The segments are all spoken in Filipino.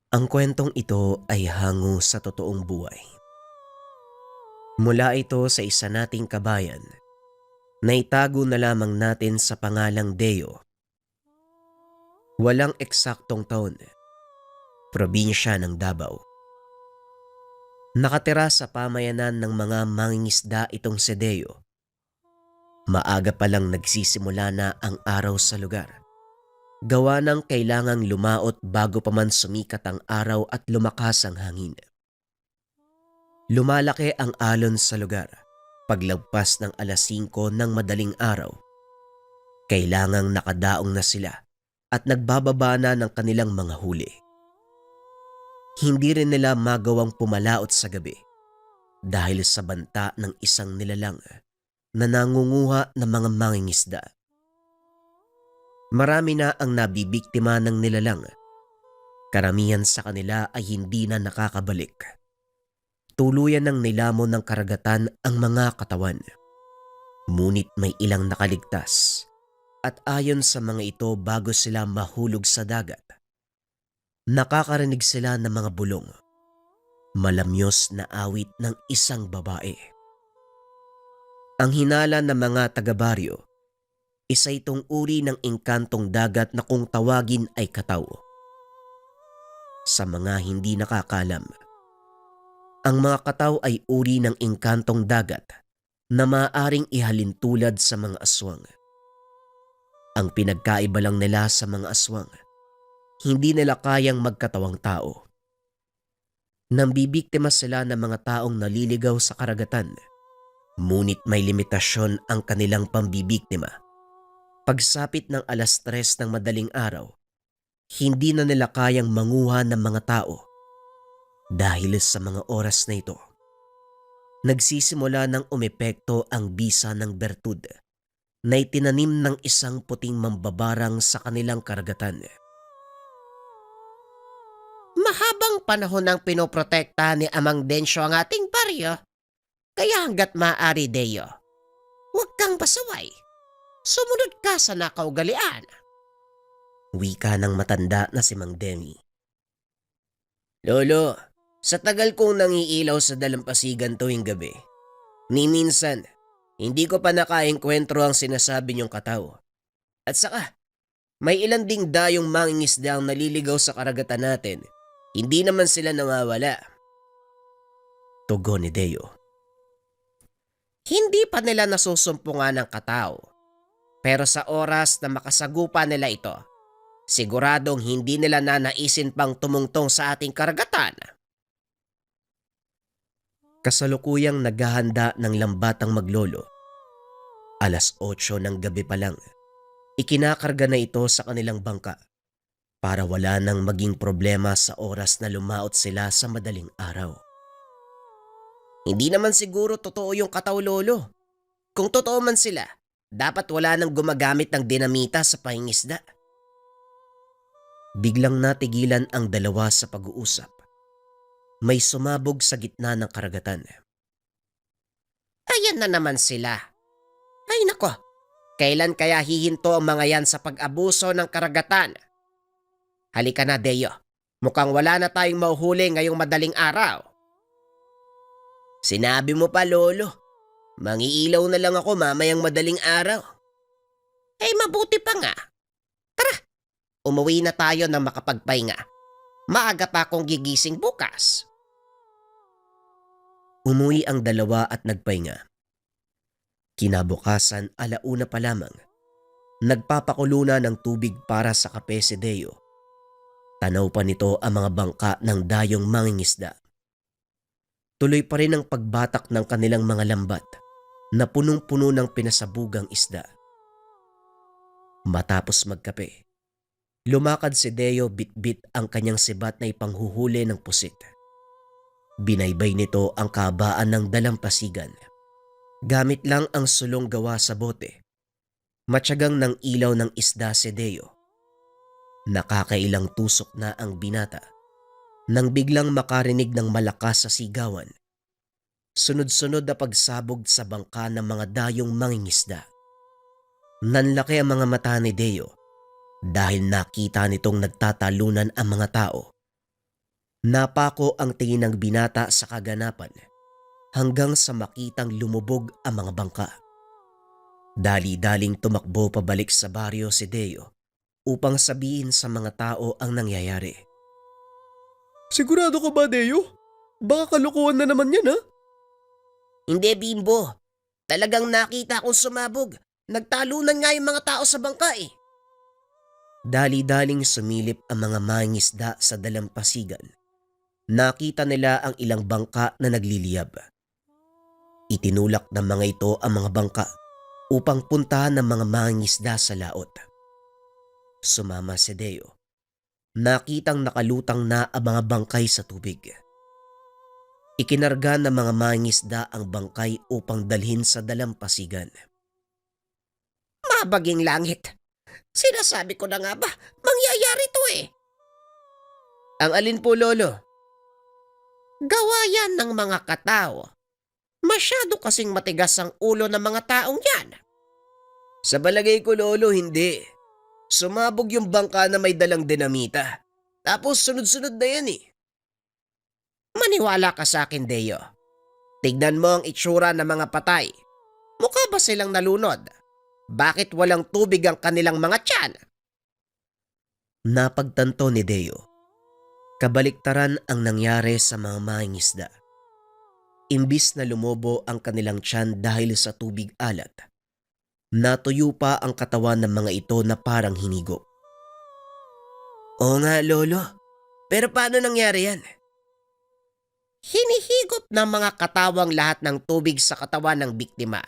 Ang kwentong ito ay hango sa totoong buhay. Mula ito sa isa nating kabayan na itago na lamang natin sa pangalang Deo. Walang eksaktong taon, probinsya ng Davao. Nakatira sa pamayanan ng mga mangingisda itong si Deo. Maaga pa lang nagsisimula na ang araw sa lugar. Gawa ng kailangang lumaot bago pa man sumikat ang araw at lumakas ang hangin. Lumalaki ang alon sa lugar. Paglagpas ng alas 5 ng madaling araw, kailangang nakadaong na sila at nagbababa na ng kanilang mga huli. Hindi rin nila magawang pumalaot sa gabi dahil sa banta ng isang nilalang na nangunguha ng mga mangingisda. Marami na ang nabibiktima ng nilalang. Karamihan sa kanila ay hindi na nakakabalik. Tuluyan ng nilamon ng karagatan ang mga katawan. Ngunit may ilang nakaligtas at ayon sa mga ito bago sila mahulog sa dagat, nakakarinig sila ng mga bulong. Malamyos na awit ng isang babae. Ang hinala ng mga taga-baryo, isa itong uri ng engkantong dagat na kung tawagin ay kataw. Sa mga hindi nakakalam, ang mga kataw ay uri ng engkantong dagat na maaaring ihalin tulad sa mga aswang. Ang pinagkaiba lang nila sa mga aswang, hindi nila kayang magkatawang tao. Nambibiktima sila ng mga taong naliligaw sa karagatan, ngunit may limitasyon ang kanilang pambibiktima. Pagsapit ng alas 3 ng madaling araw, hindi na nila kayang manguha ng mga tao. Dahil sa mga oras na ito, nagsisimula ng umepekto ang bisa ng bertud na itinanim ng isang puting mambabarang sa kanilang karagatan. Mahabang panahon ang pinoprotekta ni Amang Densyo ang ating baryo, kaya hanggat maaari, Deo, huwag kang pasaway. Sumunod ka sa nakaugalian. Wika ng matanda na si Mang Demi. Lolo, sa tagal kong nangiilaw sa dalampasigan tuwing gabi, ni minsan, hindi ko pa nakaengkwentro ang sinasabi niyong kataw. At saka, may ilan ding dayong mangingisda ang naliligaw sa karagatan natin. Hindi naman sila nawawala. Tugon ni Deo. Hindi pa nila nasusumpungan ng kataw. Pero sa oras na makasagupa nila ito, siguradong hindi nila nanaisin pang tumungtong sa ating karagatan. Kasalukuyang naghahanda ng lambatang maglolo. Alas 8 ng gabi pa lang, ikinakarga na ito sa kanilang bangka para wala nang maging problema sa oras na lumaot sila sa madaling araw. Hindi naman siguro totoo yung kataw, lolo. Kung totoo man sila, dapat wala nang gumagamit ng dinamita sa pangingisda. Biglang natigilan ang dalawa sa pag-uusap. May sumabog sa gitna ng karagatan. Ayan na naman sila. Ay nako, kailan kaya hihinto ang mga yan sa pag-abuso ng karagatan? Halika na, Deo. Mukhang wala na tayong mauhuli ngayong madaling araw. Sinabi mo pa, lolo. Mangiilaw na lang ako mamayang madaling araw. Mabuti pa nga. Tara, umuwi na tayo nang makapagpahinga. Maaga pa akong gigising bukas. Umuwi ang dalawa at nagpahinga. Kinabukasan, 1:00 pa lamang. Nagpapakulo na ng tubig para sa kape si Deo. Tanaw pa nito ang mga bangka ng dayong mangingisda. Tuloy pa rin ang pagbatak ng kanilang mga lambat na punong-puno ng pinasabugang isda. Matapos magkape, lumakad si Deo bit-bit ang kanyang sibat na ipanghuhuli ng pusit. Binaybay nito ang kahabaan ng dalampasigan. Gamit lang ang sulong gawa sa bote. Matyagang ng ilaw ng isda si Deo. Nakakailang tusok na ang binata nang biglang makarinig ng malakas sa sigawan. Sunod-sunod na pagsabog sa bangka ng mga dayong mangingisda. Nanlaki ang mga mata ni Deo dahil nakita nitong nagtatalunan ang mga tao. Napako ang tingin ng binata sa kaganapan hanggang sa makitang lumubog ang mga bangka. Dali-daling tumakbo pabalik sa baryo si Deo upang sabihin sa mga tao ang nangyayari. Sigurado ka ba, Deo? Baka kalukuhan na naman yan, ha? Hindi, Bimbo. Talagang nakita kong sumabog. Nagtalunan nga yung mga tao sa bangka eh. Dali-daling sumilip ang mga mangingisda sa dalampasigan. Nakita nila ang ilang bangka na nagliliyab. Itinulak ng mga ito ang mga bangka upang puntahan ng mga mangingisda sa laot. Sumama si Deo. Nakitang nakalutang na ang mga bangkay sa tubig. Ikinarga ng mga mangingisda ang bangkay upang dalhin sa dalampasigan. Mabaging langit! Sinasabi ko na nga ba, mangyayari to eh. Ang alin po, Lolo? Gawa yan ng mga katao. Masyado kasing matigas ang ulo ng mga taong yan. Sa balagay ko, Lolo, hindi. Sumabog yung bangka na may dalang dinamita. Tapos sunod-sunod na yan eh. Maniwala ka sa akin, Deo. Tignan mo ang itsura ng mga patay. Mukha ba silang nalunod? Bakit walang tubig ang kanilang mga tiyan? Napagtanto ni Deo. Kabaliktaran ang nangyari sa mga mangingisda. Imbis na lumobo ang kanilang tiyan dahil sa tubig alat, natuyo pa ang katawan ng mga ito na parang hinigo. Oo nga, Lolo. Pero paano nangyari yan? Hinihigop ng mga katawang lahat ng tubig sa katawan ng biktima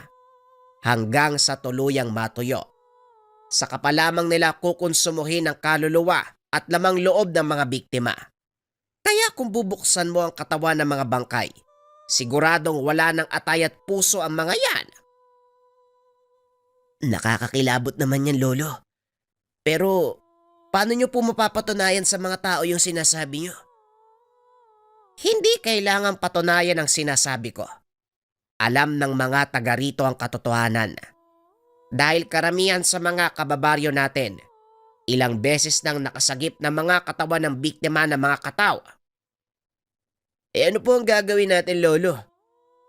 hanggang sa tuluyang matuyo. Saka pa lamang nila kukonsumuhin ang kaluluwa at lamang loob ng mga biktima. Kaya kung bubuksan mo ang katawan ng mga bangkay, siguradong wala ng atay at puso ang mga yan. Nakakakilabot naman yan, Lolo. Pero paano nyo po mapapatunayan sa mga tao yung sinasabi nyo? Hindi kailangang patunayan ang sinasabi ko. Alam ng mga taga rito ang katotohanan. Dahil karamihan sa mga kababaryo natin, ilang beses nang nakasagip ng mga katawan ng biktima ng mga kataw. Eh ano po ang gagawin natin, Lolo?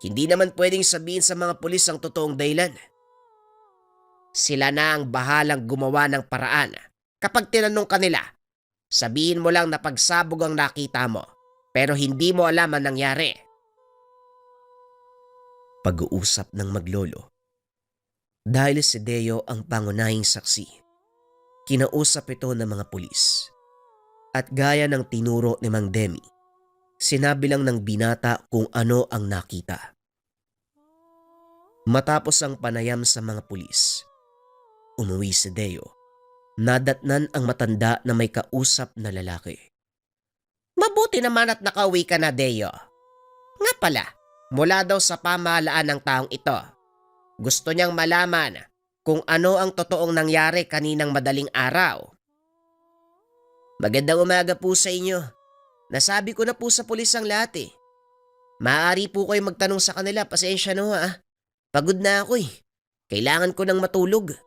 Hindi naman pwedeng sabihin sa mga pulis ang totoong dahilan. Sila na ang bahalang gumawa ng paraan. Kapag tinanong kanila, sabihin mo lang na pagsabog ang nakita mo, pero hindi mo alam ang nangyari. Pag-uusap ng maglolo. Dahil si Deo ang pangunahing saksi, kinausap ito ng mga pulis. At gaya ng tinuro ni Mang Demi, sinabi lang ng binata kung ano ang nakita. Matapos ang panayam sa mga pulis, umuwi si Deo. Nadatnan ang matanda na may kausap na lalaki. Mabuti naman at nakauwi ka na, Deo. Nga pala, mula daw sa pamahalaan ng taong ito. Gusto niyang malaman kung ano ang totoong nangyari kaninang madaling araw. Magandang umaga po sa inyo. Nasabi ko na po sa pulis ang lahat eh. Maaari po kayo magtanong sa kanila, pasensya na ha. Pagod na ako eh. Kailangan ko nang matulog.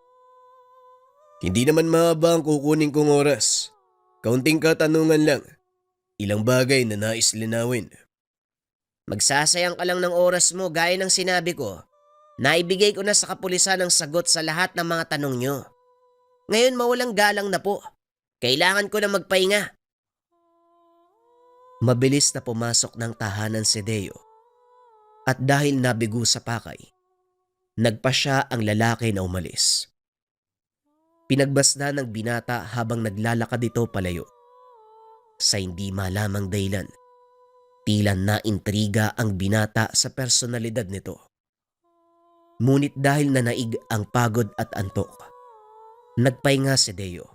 Hindi naman mahaba ang kukunin kong oras. Kaunting katanungan lang. Ilang bagay na nais linawin. Magsasayang ka lang ng oras mo gaya ng sinabi ko. Naibigay ko na sa kapulisan ang sagot sa lahat ng mga tanong nyo. Ngayon mawalang galang na po. Kailangan ko na magpahinga. Mabilis na pumasok ng tahanan si Deo. At dahil nabigo sa pakay, nagpa siya ang lalaki na umalis. Pinagbasda ng binata habang naglalakad ito palayo. Sa hindi malamang dahilan, tila naintriga ang binata sa personalidad nito. Ngunit dahil nanaig ang pagod at antok, nagpahinga si Deo.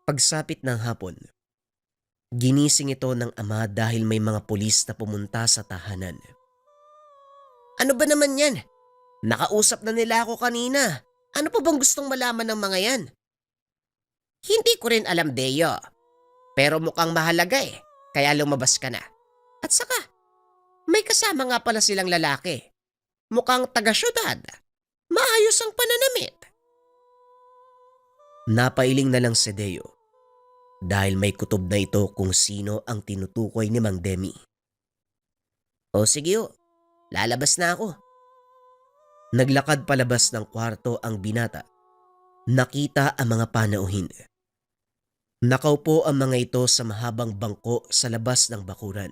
Pagsapit ng hapon, ginising ito ng ama dahil may mga pulis na pumunta sa tahanan. Ano ba naman yan? Nakausap na nila ako kanina. Ano pa bang gustong malaman ng mga yan? Hindi ko rin alam, Deo. Pero mukhang mahalaga eh, kaya lumabas ka na. At saka, may kasama nga pala silang lalaki. Mukhang taga-syudad. Maayos ang pananamit. Napailing na lang si Deo. dahil may kutob na ito kung sino ang tinutukoy ni Mang Demi. O sige o, lalabas na ako. Naglakad palabas ng kwarto ang binata. Nakita ang mga panauhin. Nakaupo ang mga ito sa mahabang bangko sa labas ng bakuran.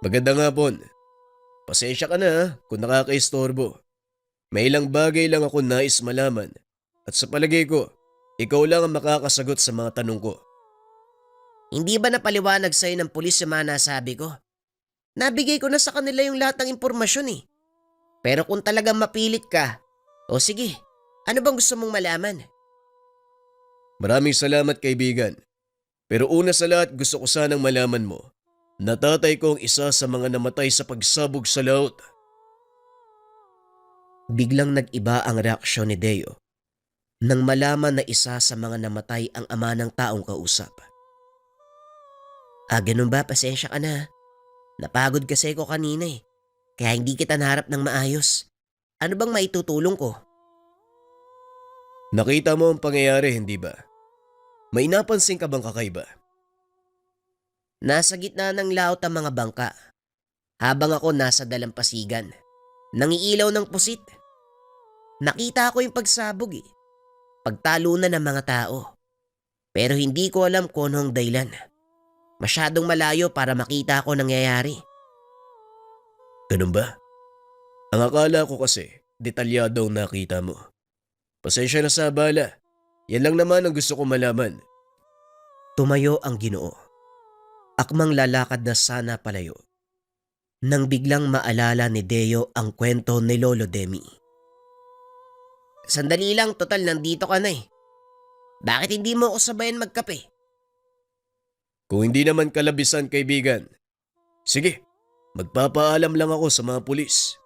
Magandang hapon. Pasensya ka na kung nakakaistorbo. May ilang bagay lang ako nais malaman at sa palagay ko, ikaw lang ang makakasagot sa mga tanong ko. Hindi ba napaliwanag sa'yo ng pulis yung mga nasabi ko? Nabigay ko na sa kanila yung lahat ng impormasyon eh. Pero kung talagang mapilit ka, o sige, ano bang gusto mong malaman? Maraming salamat kaibigan. Pero una sa lahat gusto ko sanang malaman mo na tatay ko ang isa sa mga namatay sa pagsabog sa laot. Biglang nag-iba ang reaksyon ni Deo nang malaman na isa sa mga namatay ang ama ng taong kausap. Ganun ba? Pasensya ka na. Napagod kasi ko kanina eh. Kaya hindi kita naharap ng maayos. Ano bang maitutulong ko? Nakita mo ang pangyayari, hindi ba? May napansin ka bang kakaiba? Nasa gitna ng laot ang mga bangka. Habang ako nasa dalampasigan. Nangiilaw ng pusit. Nakita ko yung pagsabog eh. Pagtalunan ng mga tao. Pero hindi ko alam kung anong dahilan. Masyadong malayo para makita ko nangyayari. Ganun ba? Ang akala ko kasi, detalyado ang nakita mo. Pasensya na sa abala. Yan lang naman ang gusto ko malaman. Tumayo ang Ginoo. Akmang lalakad na sana palayo. Nang biglang maalala ni Deo ang kwento ni Lolo Demi. Sandali lang, total nandito ka na eh. Bakit hindi mo ako sabayan magkape? Kung hindi naman kalabisan kaibigan, sige, magpapaalam lang ako sa mga pulis.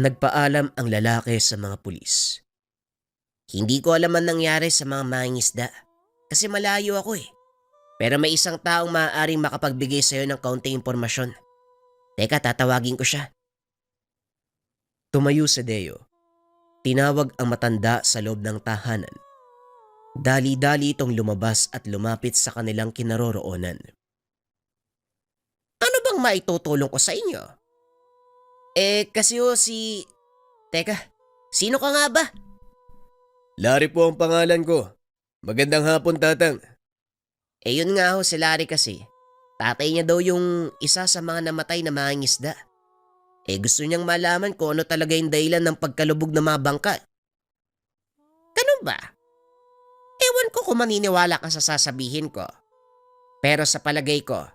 Nagpaalam ang lalaki sa mga pulis. Hindi ko alam ang nangyari sa mga mangingisda kasi malayo ako eh. Pero may isang taong maaaring makapagbigay sa'yo ng kaunting impormasyon. Teka, tatawagin ko siya. Tumayo si Deo. Tinawag ang matanda sa loob ng tahanan. Dali-dali itong lumabas at lumapit sa kanilang kinaroroonan. Ano bang maitutulong ko sa inyo? Kasi si... Teka, sino ka nga ba? Larry po ang pangalan ko. Magandang hapon, Tatang. Yun nga si Larry kasi. Tatay niya daw yung isa sa mga namatay na mangingisda. Gusto niyang malaman kung ano talaga yung dahilan ng pagkalubog ng mga bangka. Ganun ba? Ewan ko kung maniniwala ka sa sasabihin ko. Pero sa palagay ko,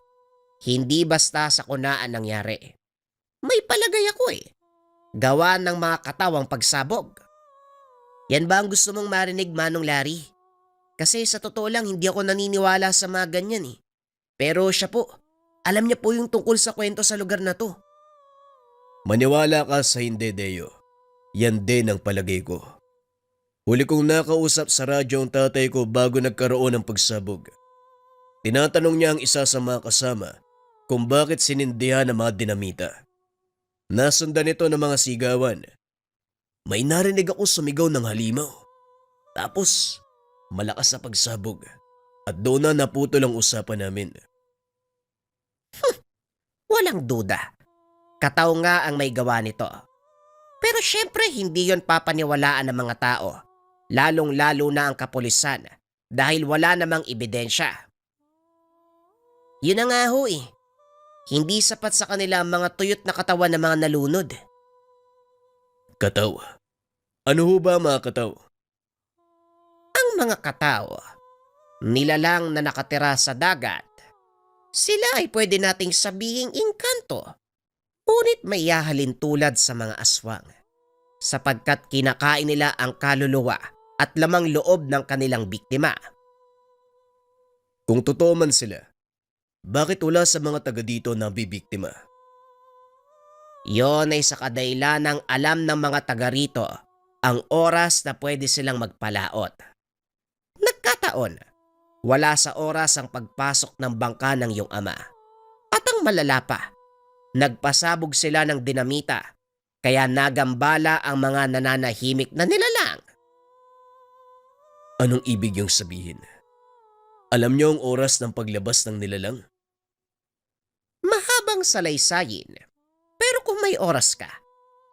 hindi basta sa kunaan nangyari. May palagay ako eh. Gawa ng mga katawang pagsabog. Yan ba ang gusto mong marinig, Manong Larry? Kasi sa totoo lang hindi ako naniniwala sa mga ganyan eh. Pero siya po, alam niya po yung tungkol sa kwento sa lugar na to. Maniwala ka sa hindi, Deo. Yan din ang palagay ko. Huli kong nakausap sa radyo ang tatay ko bago nagkaroon ng pagsabog. Tinatanong niya ang isa sa mga kasama kung bakit sinindihan ang mga dinamita. Nasundan ito ng mga sigawan. May narinig akong sumigaw ng halimaw. Tapos, malakas na pagsabog at doon na naputol ang usapan namin. Walang duda. Kataw nga ang may gawa nito. Pero syempre hindi yon papaniwalaan ng mga tao. Lalong-lalo na ang kapulisan dahil wala namang ebidensya. Yun na nga ho eh. Hindi sapat sa kanila ang mga tuyot na katawan ng mga nalunod. Kataw? Ano ho ba mga kataw? Ang mga kataw, nilalang na nakatira sa dagat, sila ay pwede nating sabihing engkanto. Ngunit may yahalin tulad sa mga aswang sapagkat kinakain nila ang kaluluwa at lamang loob ng kanilang biktima. Kung totoo man sila, bakit wala sa mga taga dito na bibiktima? Yon ay sa kadahilanang alam ng mga taga rito ang oras na pwede silang magpalaot. Nagkataon, wala sa oras ang pagpasok ng bangka ng iyong ama. At ang malala pa, nagpasabog sila ng dinamita kaya nagambala ang mga nananahimik na nilalang. Anong ibig yung sabihin? Alam niyo ang oras ng paglabas ng nilalang? Mahabang salaysayin. Pero kung may oras ka,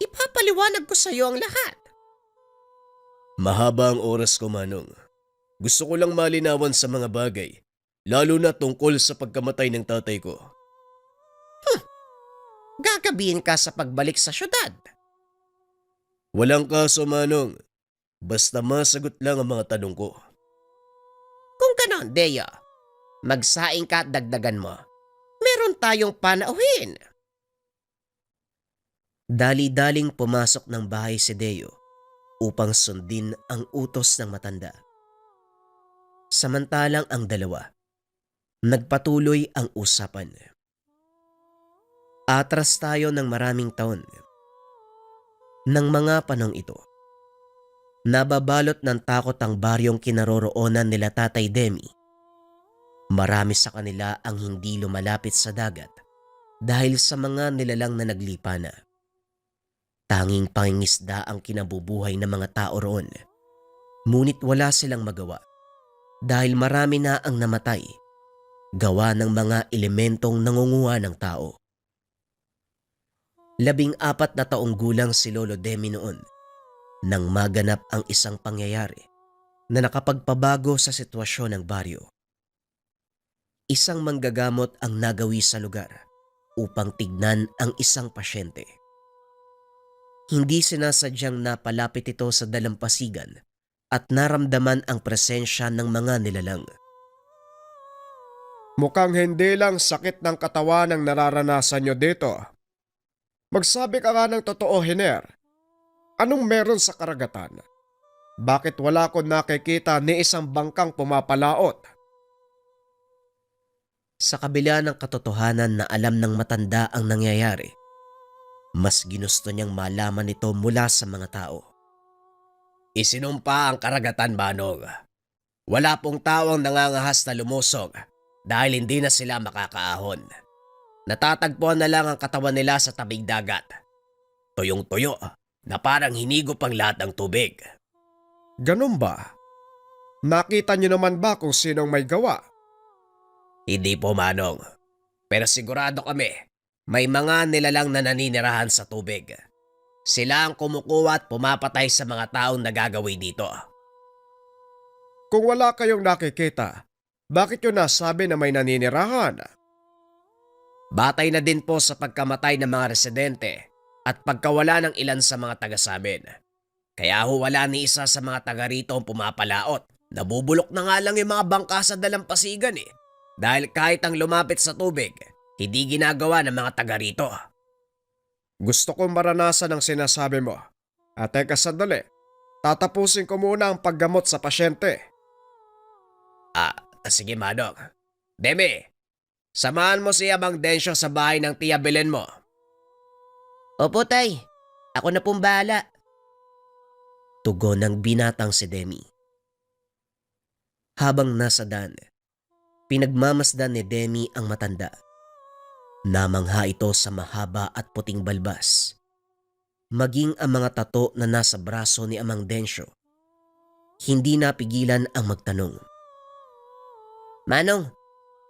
ipapaliwanag ko sa iyo ang lahat. Mahaba ang oras ko, Manong. Gusto ko lang malinawan sa mga bagay, lalo na tungkol sa pagkamatay ng tatay ko. Gagabihin ka sa pagbalik sa syudad. Walang kaso, Manong. Basta masagot lang ang mga tanong ko. Kung ganon, Dea, magsaing ka at dagdagan mo. Meron tayong panauhin. Dali-daling pumasok ng bahay si Deo upang sundin ang utos ng matanda. Samantalang ang dalawa, nagpatuloy ang usapan. Atras tayo ng maraming taon. Nang mga panong ito, nababalot ng takot ang baryong kinaroroonan nila Tatay Demi. Marami sa kanila ang hindi lumalapit sa dagat dahil sa mga nilalang na naglipa na. Tanging pangingisda ang kinabubuhay ng mga tao roon. Ngunit wala silang magawa dahil marami na ang namatay, gawa ng mga elementong nangunguha ng tao. 14 na taong gulang si Lolo Demi noon nang maganap ang isang pangyayari na nakapagpabago sa sitwasyon ng baryo. Isang manggagamot ang nagawi sa lugar upang tignan ang isang pasyente. Hindi sinasadyang napalapit ito sa dalampasigan at naramdaman ang presensya ng mga nilalang. Mukhang hindi lang sakit ng katawan ang nararanasan nyo dito. Magsabi ka nga ng totoo, Hiner. Anong meron sa karagatan? Bakit wala ko nakikita ni isang bangkang pumapalaot? Sa kabila ng katotohanan na alam ng matanda ang nangyayari, mas ginusto niyang malaman ito mula sa mga tao. Isinumpa ang karagatan, Manong. Wala pong tao ang nangangahas na lumusog dahil hindi na sila makakaahon. Natatagpuan na lang ang katawan nila sa tabing dagat. Tuyong-tuyo na parang hinigop ang lahat ng tubig. Ganun ba? Nakita nyo naman ba kung sinong may gawa? Hindi po, Manong. Pero sigurado kami, may mga nilalang na naninirahan sa tubig. Sila ang kumukuha at pumapatay sa mga taong nagagawi dito. Kung wala kayong nakikita, bakit nyo nasabi na may naninirahan? Batay na din po sa pagkamatay ng mga residente at pagkawala ng ilan sa mga taga sa amin. Kaya ho wala ni isa sa mga taga rito ang pumapalaot. Nabubulok na nga lang yung mga bangka sa dalampasigan eh. Dahil kahit ang lumapit sa tubig, hindi ginagawa ng mga taga rito. Gusto kong maranasan ang sinasabi mo. At teka sandali, tatapusin ko muna ang paggamot sa pasyente. Sige, Manong. Demi, samahan mo si Amang Densyo sa bahay ng Tia Belen mo. Opo, Tay. Ako na pong bahala. Tugon ng binatang si Demi. Habang nasa daan, pinagmamasdan ni Demi ang matanda. Namangha ito sa mahaba at puting balbas. Maging ang mga tato na nasa braso ni Amang Densyo. Hindi napigilan ang magtanong. Manong,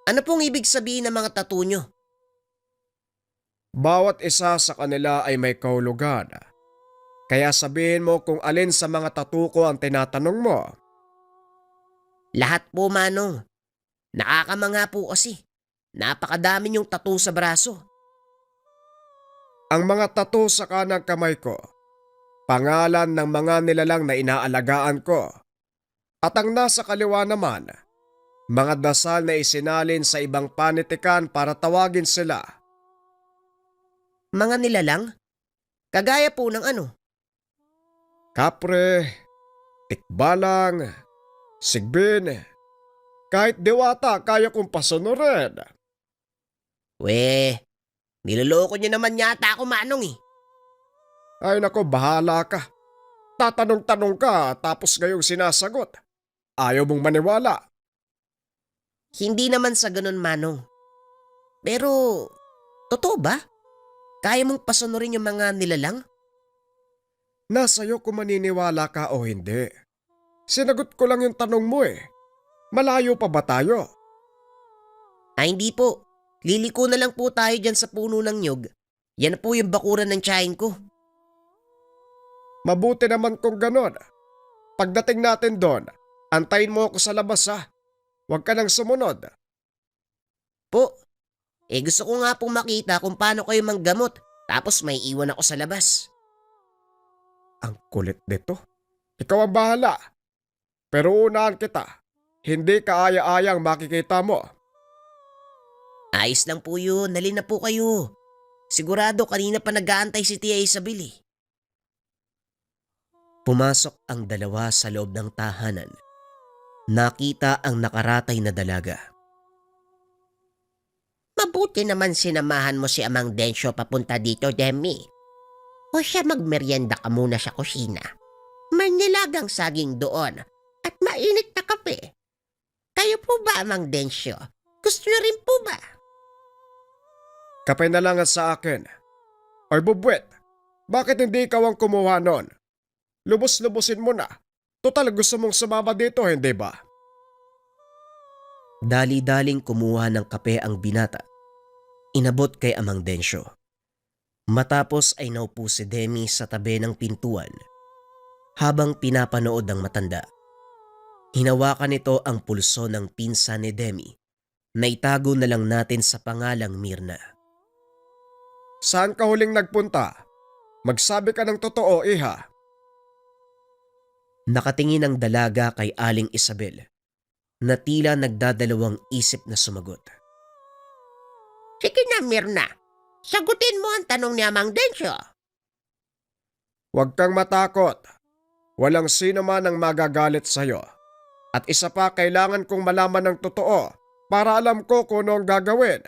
ano pong ibig sabihin ng mga tattoo nyo? Bawat isa sa kanila ay may kahulugan. Kaya sabihin mo kung alin sa mga tattoo ko ang tinatanong mo. Lahat po, Manong. Nakakamangha po kasi. Napakadami niyong tattoo sa braso. Ang mga tattoo sa kanang kamay ko, pangalan ng mga nilalang na inaalagaan ko. At ang nasa kaliwa naman, mga dasal na isinalin sa ibang panitikan para tawagin sila. Mga nilalang? Kagaya po ng ano? Kapre, tikbalang, sigbin, kahit diwata kaya kong pasunurin. Weh, niloloko niyo naman yata ako, Manong eh. Ay nako, bahala ka. Tatanong-tanong ka tapos ngayong sinasagot. Ayaw mong maniwala. Hindi naman sa ganun, Manong. Pero, totoo ba? Kaya mong pasunurin yung mga nilalang? Nasa'yo kung maniniwala ka o hindi. Sinagot ko lang yung tanong mo eh. Malayo pa ba tayo? Ay hindi po. Liliko na lang po tayo dyan sa puno ng nyog. Yan na po yung bakuran ng tiyahin ko. Mabuti naman kung ganon. Pagdating natin doon, antayin mo ako sa labas ha. Huwag ka nang sumunod. Po, gusto ko nga pong makita kung paano kayo manggamot tapos may iwan ako sa labas. Ang kulit nito. Ikaw ang bahala. Pero unahan kita. Hindi kaaya-ayang makikita mo. Ayos lang po yun, nali na po kayo. Sigurado kanina pa nag-aantay si Tia Isabel eh. Pumasok ang dalawa sa loob ng tahanan. Nakita ang nakaratay na dalaga. Mabuti naman sinamahan mo si Amang Densyo papunta dito, Demi. O siya magmeryenda ka muna sa kusina. May nilagang saging doon at mainit na kape. Kayo po ba, Amang Densyo? Gusto niyo rin po ba? Kapay na lang sa akin. Oy bubwet, bakit hindi ikaw ang kumuha nun? Lubos-lubosin mo na. Total gusto mong sumama dito, hindi ba? Dali-daling kumuha ng kape ang binata. Inabot kay Amang Densyo. Matapos ay naupo si Demi sa tabi ng pintuan habang pinapanood ng matanda. Hinawakan nito ang pulso ng pinsan ni Demi na itago na lang natin sa pangalang Mirna. Saan ka huling nagpunta? Magsabi ka ng totoo, iha. Nakatingin ang dalaga kay Aling Isabel na tila nagdadalawang isip na sumagot. Sige na, Mirna. Sagutin mo ang tanong ni Amang Densyo. Huwag kang matakot. Walang sino man ang magagalit sa'yo. At isa pa, kailangan kong malaman ng totoo para alam ko kung ano ang gagawin.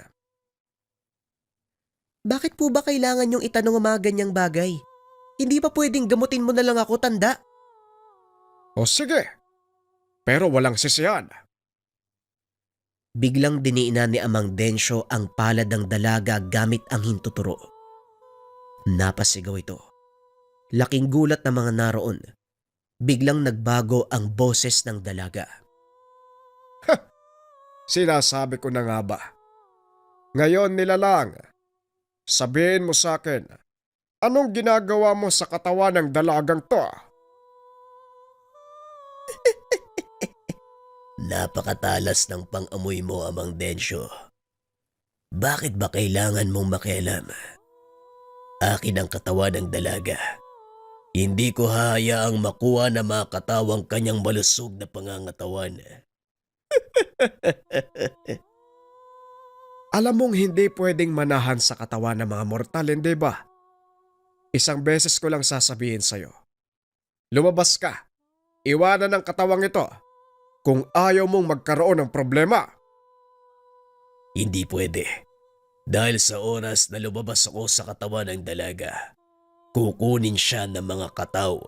Bakit po ba kailangan yung itanong ang mga ganyang bagay? Hindi pa pwedeng gamutin mo na lang ako, tanda? O sige, pero walang sisiyan. Biglang diniinan ni Amang Densyo ang palad ng dalaga gamit ang hintuturo. Napasigaw ito. Laking gulat ng mga naroon. Biglang nagbago ang boses ng dalaga. Sinasabi ko na nga ba? Ngayon nilalang, sabihin mo sa akin, anong ginagawa mo sa katawan ng dalagang to? Napakatalas ng pang-amoy mo, Amang Densyo. Bakit ba kailangan mong makialam? Akin ang katawan ng dalaga. Hindi ko hahayaang makuha na makatawang kanyang malusog na pangangatawan. Alam mong hindi pwedeng manahan sa katawan ng mga mortal, hindi ba? Isang beses ko lang sasabihin sa'yo. Lumabas ka. Iwanan ang katawang ito kung ayaw mong magkaroon ng problema. Hindi pwede. Dahil sa oras na lumabas ako sa katawan ng dalaga, kukunin siya ng mga kataw.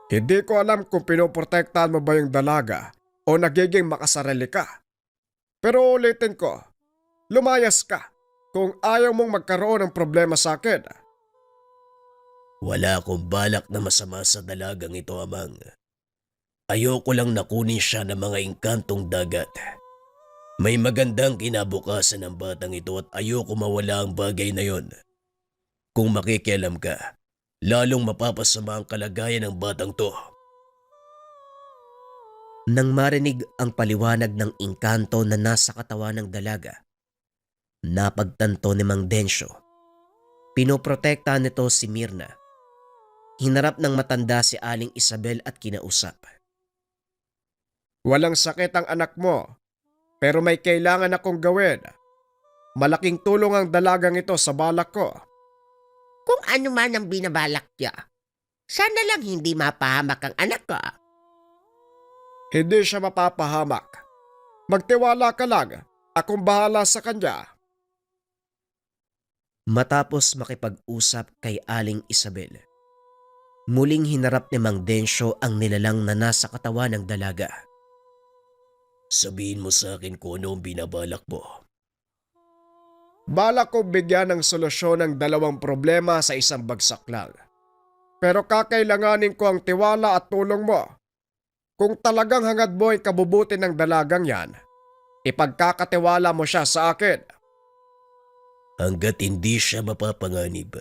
Hindi ko alam kung pinoprotektahan mo ba yung dalaga o nagiging makasarili ka. Pero ulitin ko, lumayas ka kung ayaw mong magkaroon ng problema sa akin. Wala akong balak na masama sa dalagang ito, Amang. Ayoko lang nakunin siya ng mga inkantong dagat. May magandang kinabukasan ng batang ito at ayoko mawala ang bagay na yon. Kung makikialam ka, lalong mapapasama ang kalagayan ng batang to. Nang marinig ang paliwanag ng engkanto na nasa katawan ng dalaga, napagtanto ni Mang Densyo. Pinoprotektahan nito si Mirna. Hinarap ng matanda si Aling Isabel at kinausap. Walang sakit ang anak mo, pero may kailangan akong gawin. Malaking tulong ang dalagang ito sa balak ko. Kung ano man ang binabalak niya, sana lang hindi mapahamak ang anak ko. Hindi siya mapapahamak. Magtiwala ka lang, akong bahala sa kanya. Matapos makipag-usap kay Aling Isabel, muling hinarap ni Mang Densyo ang nilalang na nasa katawan ng dalaga. Sabihin mo sa akin kung ano ang binabalak mo. Balak ko bigyan ng solusyon ng dalawang problema sa isang bagsak lang. Pero kakailanganin ko ang tiwala at tulong mo. Kung talagang hangad mo ang kabubuti ng dalagang yan, ipagkakatiwala mo siya sa akin. Hanggat hindi siya mapapanganib,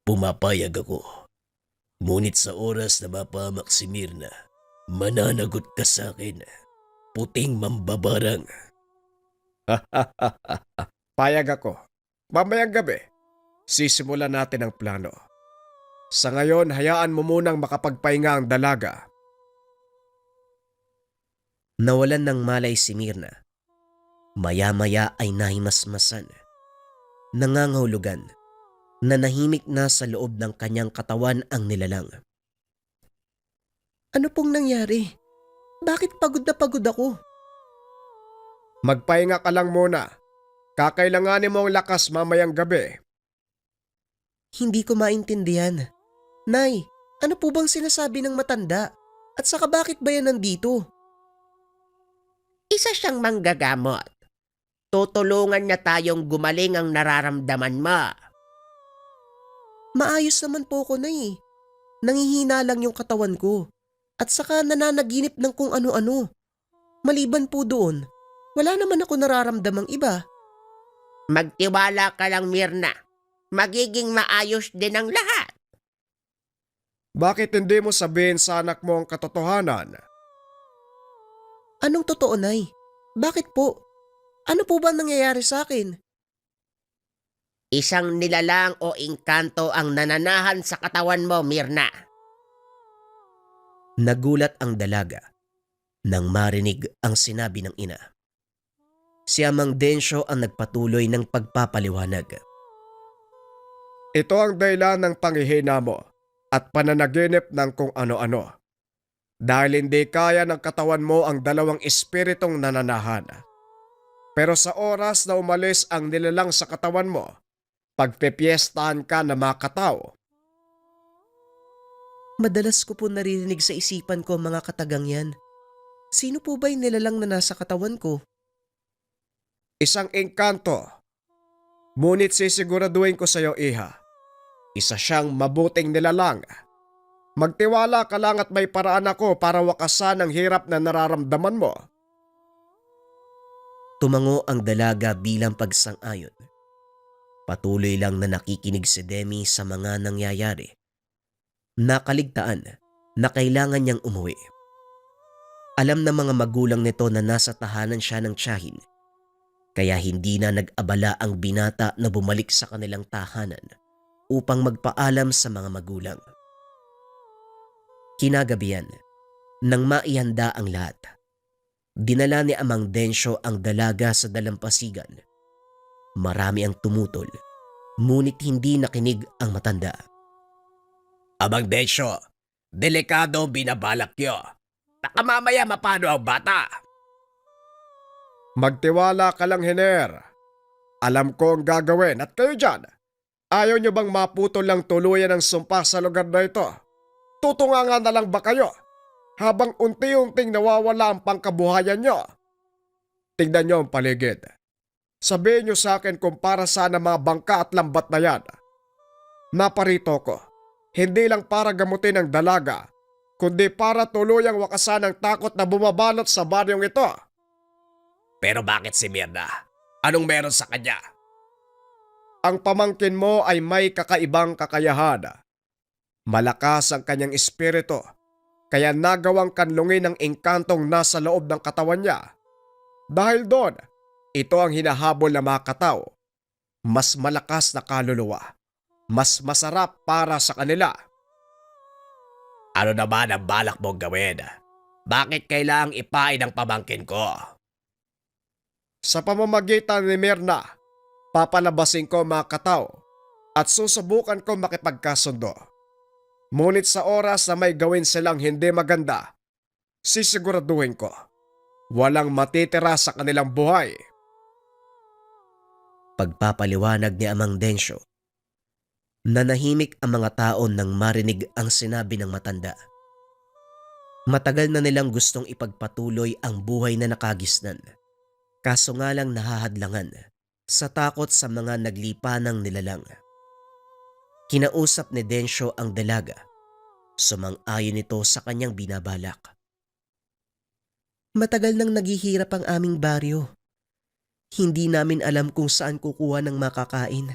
pumapayag ako. Ngunit sa oras na mapahamak si Mirna, mananagot ka sa akin, puting mambabarang. Payag ako. Mamayang gabi, sisimulan natin ang plano. Sa ngayon, hayaan mo munang makapagpahinga ang dalaga. Nawalan ng malay si Mirna. Maya-maya ay nahimasmasan. Nangangahulugan. Nanahimik na sa loob ng kanyang katawan ang nilalang. Ano pong nangyari? Bakit pagod na pagod ako? Magpahinga ka lang muna. Kakailanganin mo ang lakas mamayang gabi. Hindi ko maintindihan. Nay, ano po bang sinasabi ng matanda? At saka bakit ba yan nandito? Isa siyang manggagamot. Tutulungan niya tayong gumaling ang nararamdaman mo. Maayos naman po ko, Nay. Nangihina lang yung katawan ko. At saka nananaginip ng kung ano-ano. Maliban po doon, wala naman ako nararamdamang iba. Magtiwala ka lang, Mirna. Magiging maayos din ang lahat. Bakit hindi mo sabihin sa anak mo ang katotohanan? Anong totoo, Nay? Bakit po? Ano po ba nangyayari sa akin? Isang nilalang o engkanto ang nananahan sa katawan mo, Mirna. Nagulat ang dalaga nang marinig ang sinabi ng ina. Si Amang Densyo ang nagpatuloy ng pagpapaliwanag. Ito ang dahilan ng panghihina mo at pananaginip ng kung ano-ano. Dahil hindi kaya ng katawan mo ang dalawang espiritong nananahan. Pero sa oras na umalis ang nilalang sa katawan mo, pagpepiestahan ka na makataw. Madalas ko po naririnig sa isipan ko mga katagang yan. Sino po ba yung nilalang na nasa katawan ko? Isang engkanto. Ngunit sisiguraduhin ko sa iyo, iha. Isa siyang mabuting nilalang. Magtiwala ka lang at may paraan ako para wakasan ang hirap na nararamdaman mo. Tumango ang dalaga bilang pagsang-ayon. Patuloy lang na nakikinig si Demi sa mga nangyayari. Nakaligtaan na kailangan niyang umuwi. Alam ng mga magulang nito na nasa tahanan siya ng tiyahin, kaya hindi na nag-abala ang binata na bumalik sa kanilang tahanan upang magpaalam sa mga magulang. Kinagabihan, nang maihanda ang lahat, dinala ni Amang Densyo ang dalaga sa dalampasigan. Marami ang tumutol, ngunit hindi nakinig ang matanda. Amang Densyo, delikado binabalak niyo. Baka mamaya mapano ang bata. Magtiwala ka lang, Hiner. Alam ko ang gagawin at kayo dyan. Ayaw niyo bang maputol lang tuluyan ang sumpa sa lugar na ito? Tutunganga na lang ba kayo habang unti-unting nawawala ang pangkabuhayan niyo? Tignan niyo ang paligid. Sabihin niyo sa akin kung para saan ang mga bangka at lambat na yan. Naparito ko, hindi lang para gamutin ang dalaga, kundi para tuluyang wakasan ang takot na bumabalot sa baryong ito. Pero bakit si Mirna? Anong meron sa kanya? Ang pamangkin mo ay may kakaibang kakayahan. Malakas ang kanyang espiritu, kaya nagawang kanlungin ang engkantong nasa loob ng katawan niya. Dahil doon, ito ang hinahabol na makataw. Mas malakas na kaluluwa. Mas masarap para sa kanila. Ano naman ang balak mong gawin? Bakit kailangang ipain ang pamangkin ko? Sa pamamagitan ni Mirna, papalabasin ko mga kataw at susubukan ko makipagkasundo. Ngunit sa oras na may gawin silang hindi maganda, sisiguraduhin ko, walang matitira sa kanilang buhay. Pagpapaliwanag ni Amang Densyo, nanahimik ang mga tao nang marinig ang sinabi ng matanda. Matagal na nilang gustong ipagpatuloy ang buhay na nakagisnan, kaso nga lang nahahadlangan sa takot sa mga naglipanang nilalang. Kinausap ni Densyo ang dalaga. Sumang-ayon ito sa kanyang binabalak. Matagal nang naghihirap ang aming baryo. Hindi namin alam kung saan kukuha ng makakain.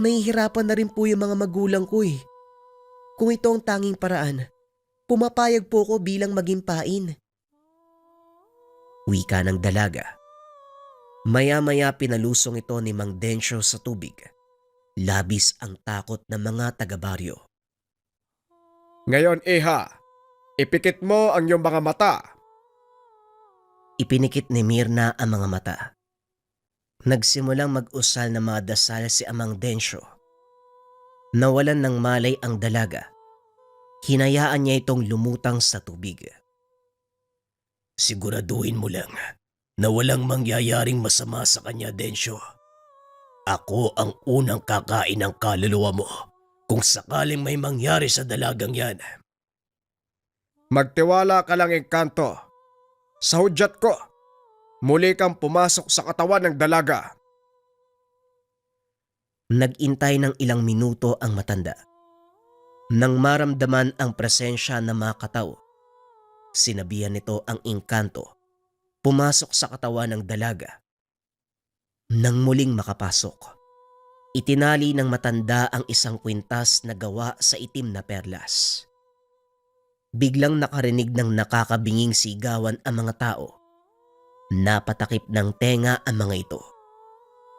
Nahihirapan na rin po yung mga magulang ko eh. Kung ito ang tanging paraan, pumapayag po ko bilang maging pain. Wika ng dalaga. Maya-maya pinalusong ito ni Mang Densyo sa tubig. Labis ang takot ng mga taga-baryo. Ngayon, Iha, ipikit mo ang iyong mga mata. Ipinikit ni Mirna ang mga mata. Nagsimulang mag-usal na mga dasal si Amang Densyo. Nawalan ng malay ang dalaga. Hinayaan niya itong lumutang sa tubig. Siguraduhin mo lang na walang mangyayaring masama sa kanya, Densyo. Ako ang unang kakain ng kaluluwa mo kung sakaling may mangyari sa dalagang yan. Magtiwala ka lang, Engkanto. Sa hudyat ko, muli kang pumasok sa katawan ng dalaga. Nag-intay ng ilang minuto ang matanda. Nang maramdaman ang presensya ng mga kataw, sinabihan nito ang engkanto, pumasok sa katawan ng dalaga. Nang muling makapasok, itinali ng matanda ang isang kwintas na gawa sa itim na perlas. Biglang nakarinig ng nakakabinging sigawan ang mga tao. Napatakip ng tenga ang mga ito.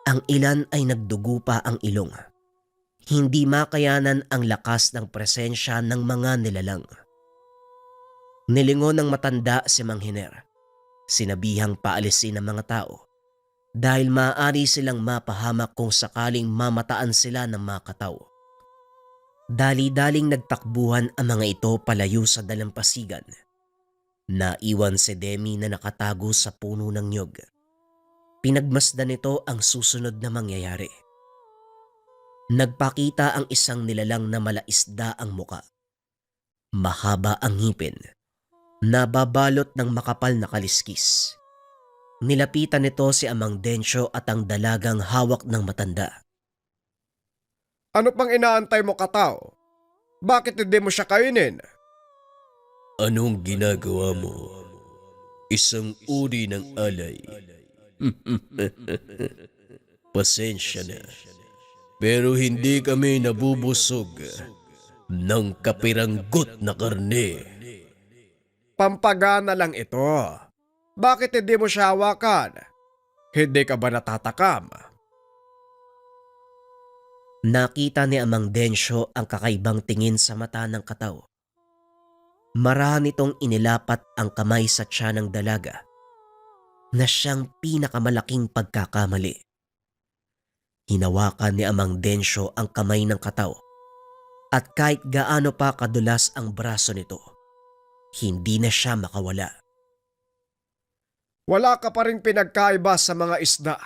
Ang ilan ay nagdugo pa ang ilong. Hindi makayanan ang lakas ng presensya ng mga nilalang. Nilingon ng matanda si Mang Hiner. Sinabihang paalisin ng mga tao dahil maaari silang mapahamak kung sakaling mamataan sila ng mga kataw. Dali-daling nagtakbuhan ang mga ito palayo sa dalampasigan. Naiwan si Demi na nakatago sa puno ng nyog. Pinagmasdan nito ang susunod na mangyayari. Nagpakita ang isang nilalang na malaisda ang muka. Mahaba ang ngipin. Nababalot ng makapal na kaliskis. Nilapitan nito si Amang Densyo at ang dalagang hawak ng matanda. Ano pang inaantay mo, Kataw? Bakit hindi mo siya kainin? Anong ginagawa mo? Isang uri ng alay. Pasensya na. Pero hindi kami nabubusog ng kapiranggot na karne. Pampagana lang ito. Bakit hindi mo siya hawakan? Hindi ka ba natatakam? Nakita ni Amang Densyo ang kakaibang tingin sa mata ng kataw. Marahan nitong inilapat ang kamay sa tiyan ng dalaga na siyang pinakamalaking pagkakamali. Hinawakan ni Amang Densyo ang kamay ng kataw at kahit gaano pa kadulas ang braso nito, hindi na siya makawala. Wala ka pa rin pinagkaiba sa mga isda.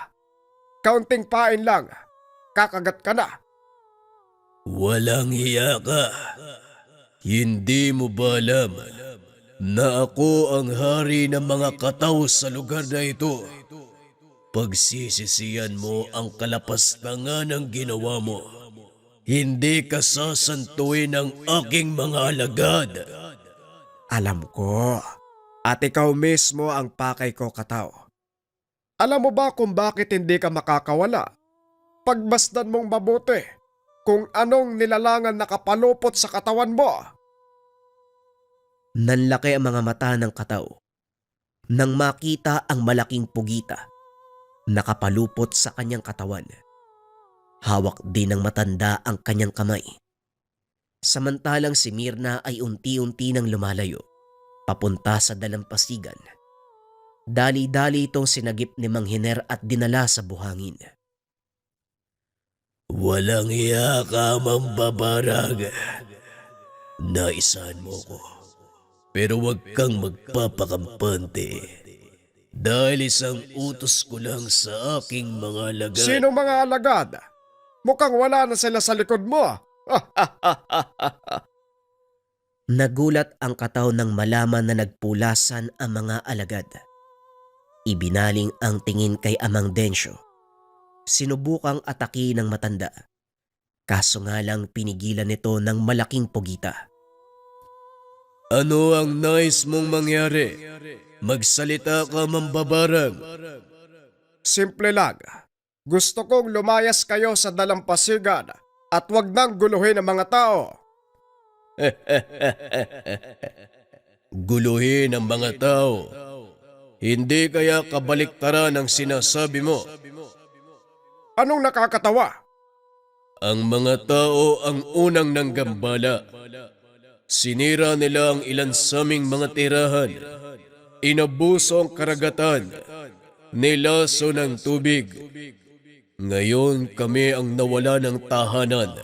Kaunting pain lang, kakagat ka na. Walang hiya ka. Hindi mo ba alam na ako ang hari ng mga kataw sa lugar na ito? Pagsisisiyan mo ang kalapastangan ng ginawa mo. Hindi ka sasantuin ng aking mga alagad. Alam ko. At ikaw mismo ang pakay ko, Kataw. Alam mo ba kung bakit hindi ka makakawala? Pagbasdan mong mabuti kung anong nilalangan nakapalupot sa katawan mo. Nanlaki ang mga mata ng kataw nang makita ang malaking pugita nakapalupot sa kanyang katawan. Hawak din ng matanda ang kanyang kamay. Samantalang si Mirna ay unti-unti nang lumalayo papunta sa dalampasigan. Dali-dali itong sinagip ni Mang Hiner at dinala sa buhangin. Walang hiya ka, mambabarag. Naisahan mo ko. Pero huwag kang magpapakampante. Dahil isang utos ko lang sa aking mga alagad. Sino mga alagad? Mukhang wala na sila sa likod mo. Nagulat ang kataw nang malaman na nagpulasan ang mga alagad. Ibinaling ang tingin kay Amang Densyo. Sinubukang ataki ng matanda. Kaso nga lang pinigilan nito ng malaking pugita. Ano ang nais mong mangyari? Magsalita ka, mambabarang. Simple lang. Gusto kong lumayas kayo sa dalampasigan at wag nang guluhin ang mga tao. Guluhin ang mga tao. Hindi kaya kabaliktaran ang sinasabi mo. Anong nakakatawa? Ang mga tao ang unang nanggambala. Sinira nila ang ilan saming mga tirahan. Inabuso ang karagatan. Nilaso ng tubig. Ngayon kami ang nawala ng tahanan.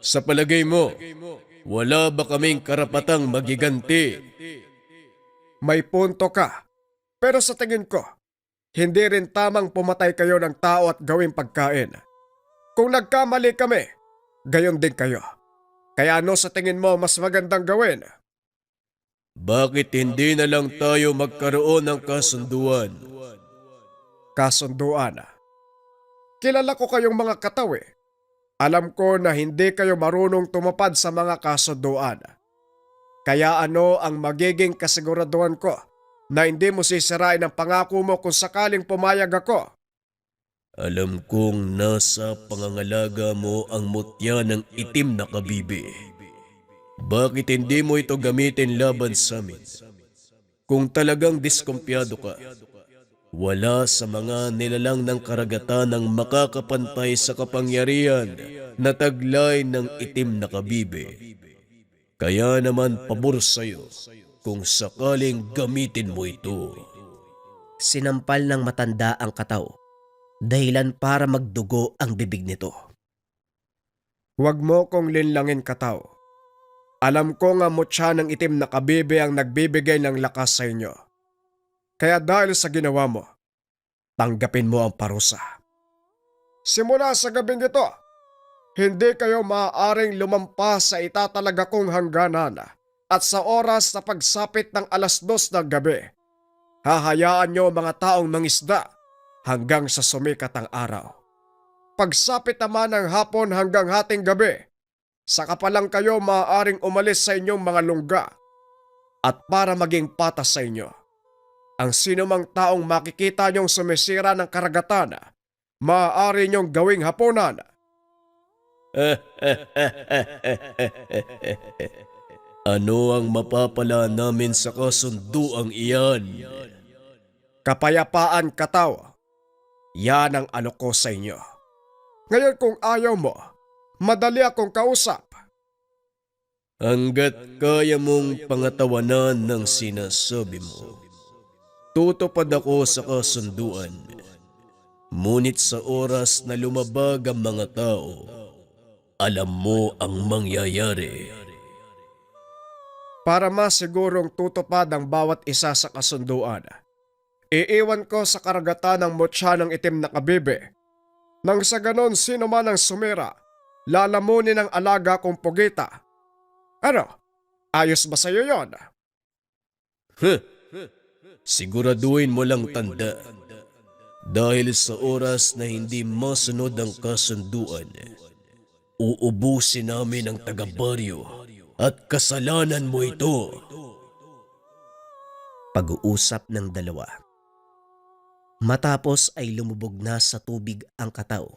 Sa palagay mo, wala ba kaming karapatang magiganti? May punto ka. Pero sa tingin ko, hindi rin tamang pumatay kayo ng tao at gawing pagkain. Kung nagkamali kami, gayon din kayo. Kaya ano sa tingin mo mas magandang gawin? Bakit hindi na lang tayo magkaroon ng kasunduan? Kasunduan. Kilala ko kayong mga katawi. Alam ko na hindi kayo marunong tumupad sa mga kasunduan. Kaya ano ang magiging kasiguraduhan ko na hindi mo sisirain ang pangako mo kung sakaling pumayag ako? Alam kong nasa pangangalaga mo ang mutya ng itim na kabibi. Bakit hindi mo ito gamitin laban sa amin? Kung talagang diskumpiyado ka, wala sa mga nilalang ng karagatan ang makakapantay sa kapangyarihan na taglay ng itim na kabibi. Kaya naman pabor sa'yo kung sakaling gamitin mo ito. Sinampal ng matanda ang kataw, dahilan para magdugo ang bibig nito. Huwag mo kong linlangin, kataw. Alam ko nga mutya ng itim na kabibi ang nagbibigay ng lakas sa inyo. Kaya dahil sa ginawa mo, tanggapin mo ang parusa. Simula sa gabing ito, hindi kayo maaaring lumampas sa itatalaga kong hangganan at sa oras na pagsapit ng 2:00 ng gabi, hahayaan nyo mga taong mangisda hanggang sa sumikat ang araw. Pagsapit naman ng hapon hanggang hating gabi, saka pa lang kayo maaaring umalis sa inyong mga lungga. At para maging patas sa inyo, ang sinumang taong makikita nyong sumisira ng karagatan, maaari nyong gawing hapunan. Ano ang mapapala namin sa kasunduang iyan? Kapayapaan, kataw. Yan ang alok ko sa inyo. Ngayon kung ayaw mo, madali akong kausap. Hanggat kaya mong pangatawanan ng sinasabi mo, tutupad ako sa kasunduan. Ngunit sa oras na lumabag ang mga tao, alam mo ang mangyayari. Para masigurong tutupad ang bawat isa sa kasunduan, iiwan ko sa karagatan ng mutya ng itim na kabibi. Nang sa ganon sino man ang sumira, lalamunin ng alaga kong pugita. Ano? Ayos ba sa'yo yon? Siguraduhin mo lang tanda. Dahil sa oras na hindi masunod ang kasunduan, uubusin namin ang taga-baryo at kasalanan mo ito. Pag-uusap ng dalawa. Matapos ay lumubog na sa tubig ang kataw.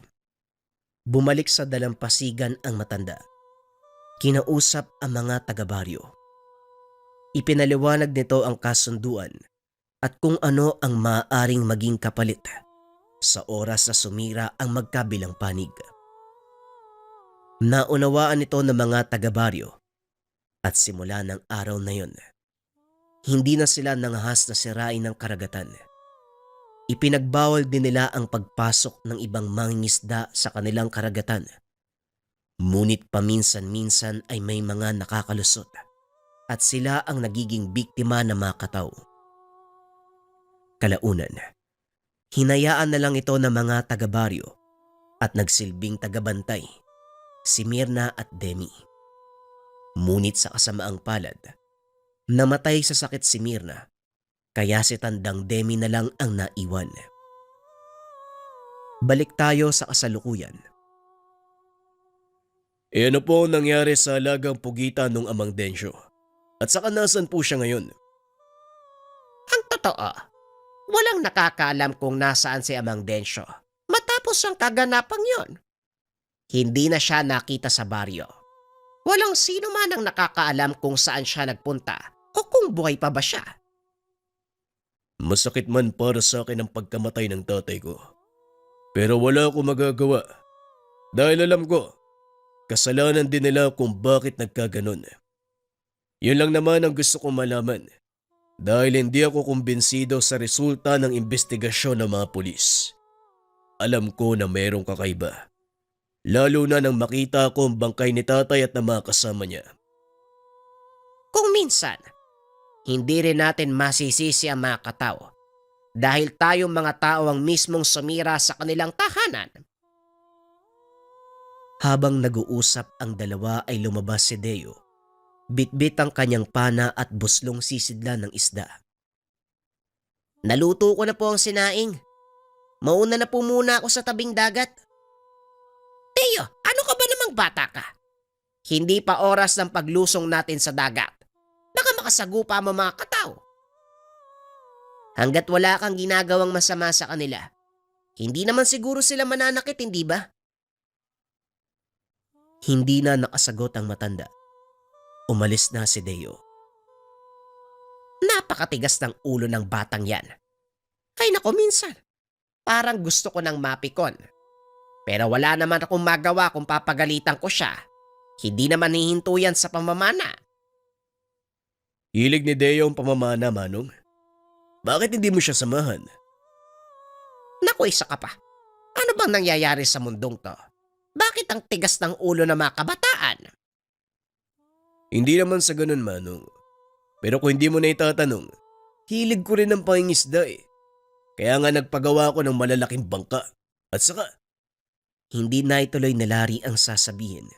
Bumalik sa dalampasigan ang matanda. Kinausap ang mga taga-baryo. Ipinaliwanag nito ang kasunduan at kung ano ang maaaring maging kapalit sa oras na sumira ang magkabilang panig. Naunawaan ito ng mga taga-baryo at simula ng araw na yon, hindi na sila nangahas na sirain ng karagatan. Ipinagbawal din nila ang pagpasok ng ibang mangingisda sa kanilang karagatan. Ngunit paminsan-minsan ay may mga nakakalusot at sila ang nagiging biktima ng mga kataw. Kalaunan, hinayaan na lang ito ng mga taga-baryo at nagsilbing tagabantay, si Mirna at Demi. Ngunit sa kasamaang palad, namatay sa sakit si Mirna, kaya si tandang Demi na lang ang naiwan. Balik tayo sa kasalukuyan. E ano po nangyari sa alagang pugita nung amang Densyo? At saka nasan po siya ngayon? Ang totoo, walang nakakaalam kung nasaan si Amang Densyo matapos ang kaganapang yon. Hindi na siya nakita sa baryo. Walang sino man ang nakakaalam kung saan siya nagpunta o kung buhay pa ba siya. Masakit man para sa akin ang pagkamatay ng tatay ko. Pero wala akong magagawa. Dahil alam ko, kasalanan din nila kung bakit nagkaganon. Yun lang naman ang gusto kong malaman. Dahil hindi ako kumbinsido sa resulta ng investigasyon ng mga pulis. Alam ko na mayroong kakaiba. Lalo na nang makita ko ang bangkay ni tatay at ng mga kasama niya. Kung minsan, hindi rin natin masisisi ang mga katao dahil tayong mga tao ang mismong sumira sa kanilang tahanan. Habang nag-uusap ang dalawa ay lumabas si Deo. Bitbit ang kanyang pana at buslong sisidlan ng isda. Naluto ko na po ang sinaing. Mauna na po muna ako sa tabing dagat. Teo, ano ka ba namang bata ka? Hindi pa oras ng paglusong natin sa dagat. Baka makasagupa mo mga katao. Hanggat wala kang ginagawang masama sa kanila, hindi naman siguro sila mananakit, hindi ba? Hindi na nakasagot ang matanda. Umalis na si Deo. Napakatigas ng ulo ng batang yan. Ay nako, minsan, parang gusto ko nang mapikon. Pero wala naman akong magawa kung papagalitan ko siya. Hindi naman hihinto yan sa pamamana. Hilig ni Deo ang pamamana, Manong. Bakit hindi mo siya samahan? Naku, isa ka pa. Ano bang nangyayari sa mundong to? Bakit ang tigas ng ulo ng mga kabataan? Hindi naman sa ganun, Manong. Pero kung hindi mo na itatanong, hilig ko rin ng pangingisda eh. Kaya nga nagpagawa ko ng malalaking bangka. At saka, Hindi na ituloy ni Larry ang sasabihin.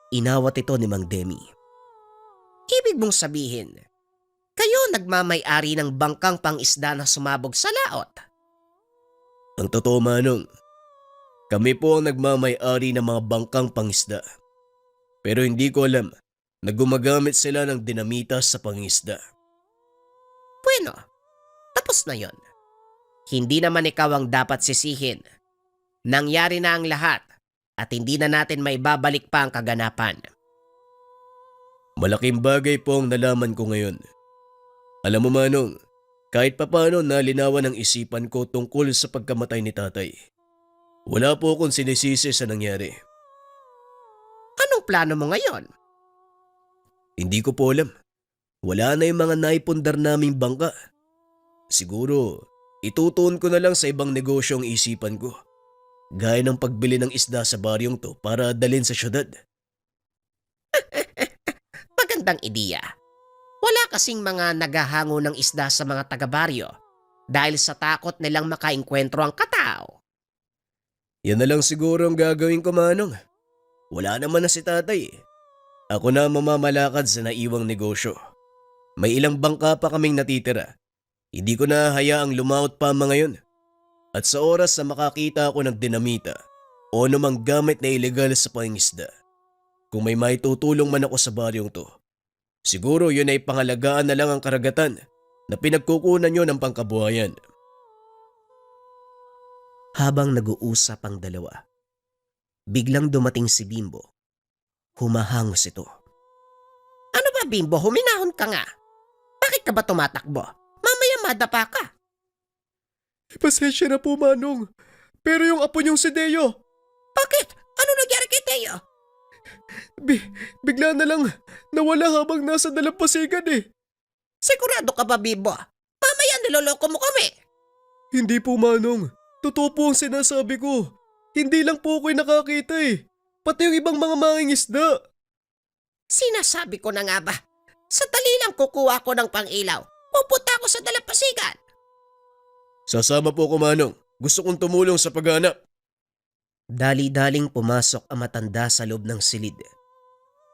Inawat ito ni Mang Demi. Ibig mong sabihin, kayo nagmamay-ari ng bangkang pangisda na sumabog sa laot? ang totoo, Manong, kami po ang nagmamay-ari ng mga bangkang pangisda. Pero hindi ko alam na gumagamit sila ng dinamita sa pangisda. Bueno, tapos na yon. Hindi naman ikaw ang dapat sisihin. Nangyari na ang lahat at hindi na natin maibabalik pa ang kaganapan. Malaking bagay po ang nalaman ko ngayon. Alam mo, Manong, kahit papano nalinawan ang isipan ko tungkol sa pagkamatay ni tatay. Wala po akong sinisisi sa nangyari. Anong plano mo ngayon? Hindi ko po alam. Wala na yung mga naipundar naming bangka. Siguro, itutuon ko na lang sa ibang negosyo ang isipan ko. Gaya ng pagbili ng isda sa baryong to para dalhin sa syudad. Magandang ideya. Wala kasing mga naghahango ng isda sa mga taga-baryo dahil sa takot nilang makaengkwentro ang katao. Yan na lang siguro ang gagawin ko, Manong. Wala naman na si tatay. Ako na mamamalakad sa naiwang negosyo. May ilang bangka pa kaming natitira. Hindi ko na hayaang lumaot pa mga yun. At sa oras na makakita ako ng dinamita o anumang gamit na ilegal sa pangingisda, kung may maitutulong man ako sa baryong to, siguro yun ay pangalagaan na lang ang karagatan na pinagkukunan nyo ng pangkabuhayan. Habang nag-uusap ang dalawa, biglang dumating si Bimbo. Humahangos ito. Ano ba, Bimbo? Huminahon ka nga. Bakit ka ba tumatakbo? Mamaya madapa ka. Pasensya na po, Manong. Pero yung apo niyong si Deo, Bakit? Ano nangyari kay Teo? bigla na lang nawala habang nasa dalampasigan eh. Sigurado ka ba, Bimbo? Mamaya niloloko mo kami. Hindi po, Manong. Totoo po ang sinasabi ko. Hindi lang po ako'y nakakita eh. Pati yung ibang mga mangingisda. Sinasabi ko na nga ba? Sandali lang kukuha ko ng pang-ilaw. Pupunta ako sa dalampasigan. Sasama po ko, Manong. Gusto kong tumulong sa paghanap. Dali-daling pumasok ang matanda sa loob ng silid.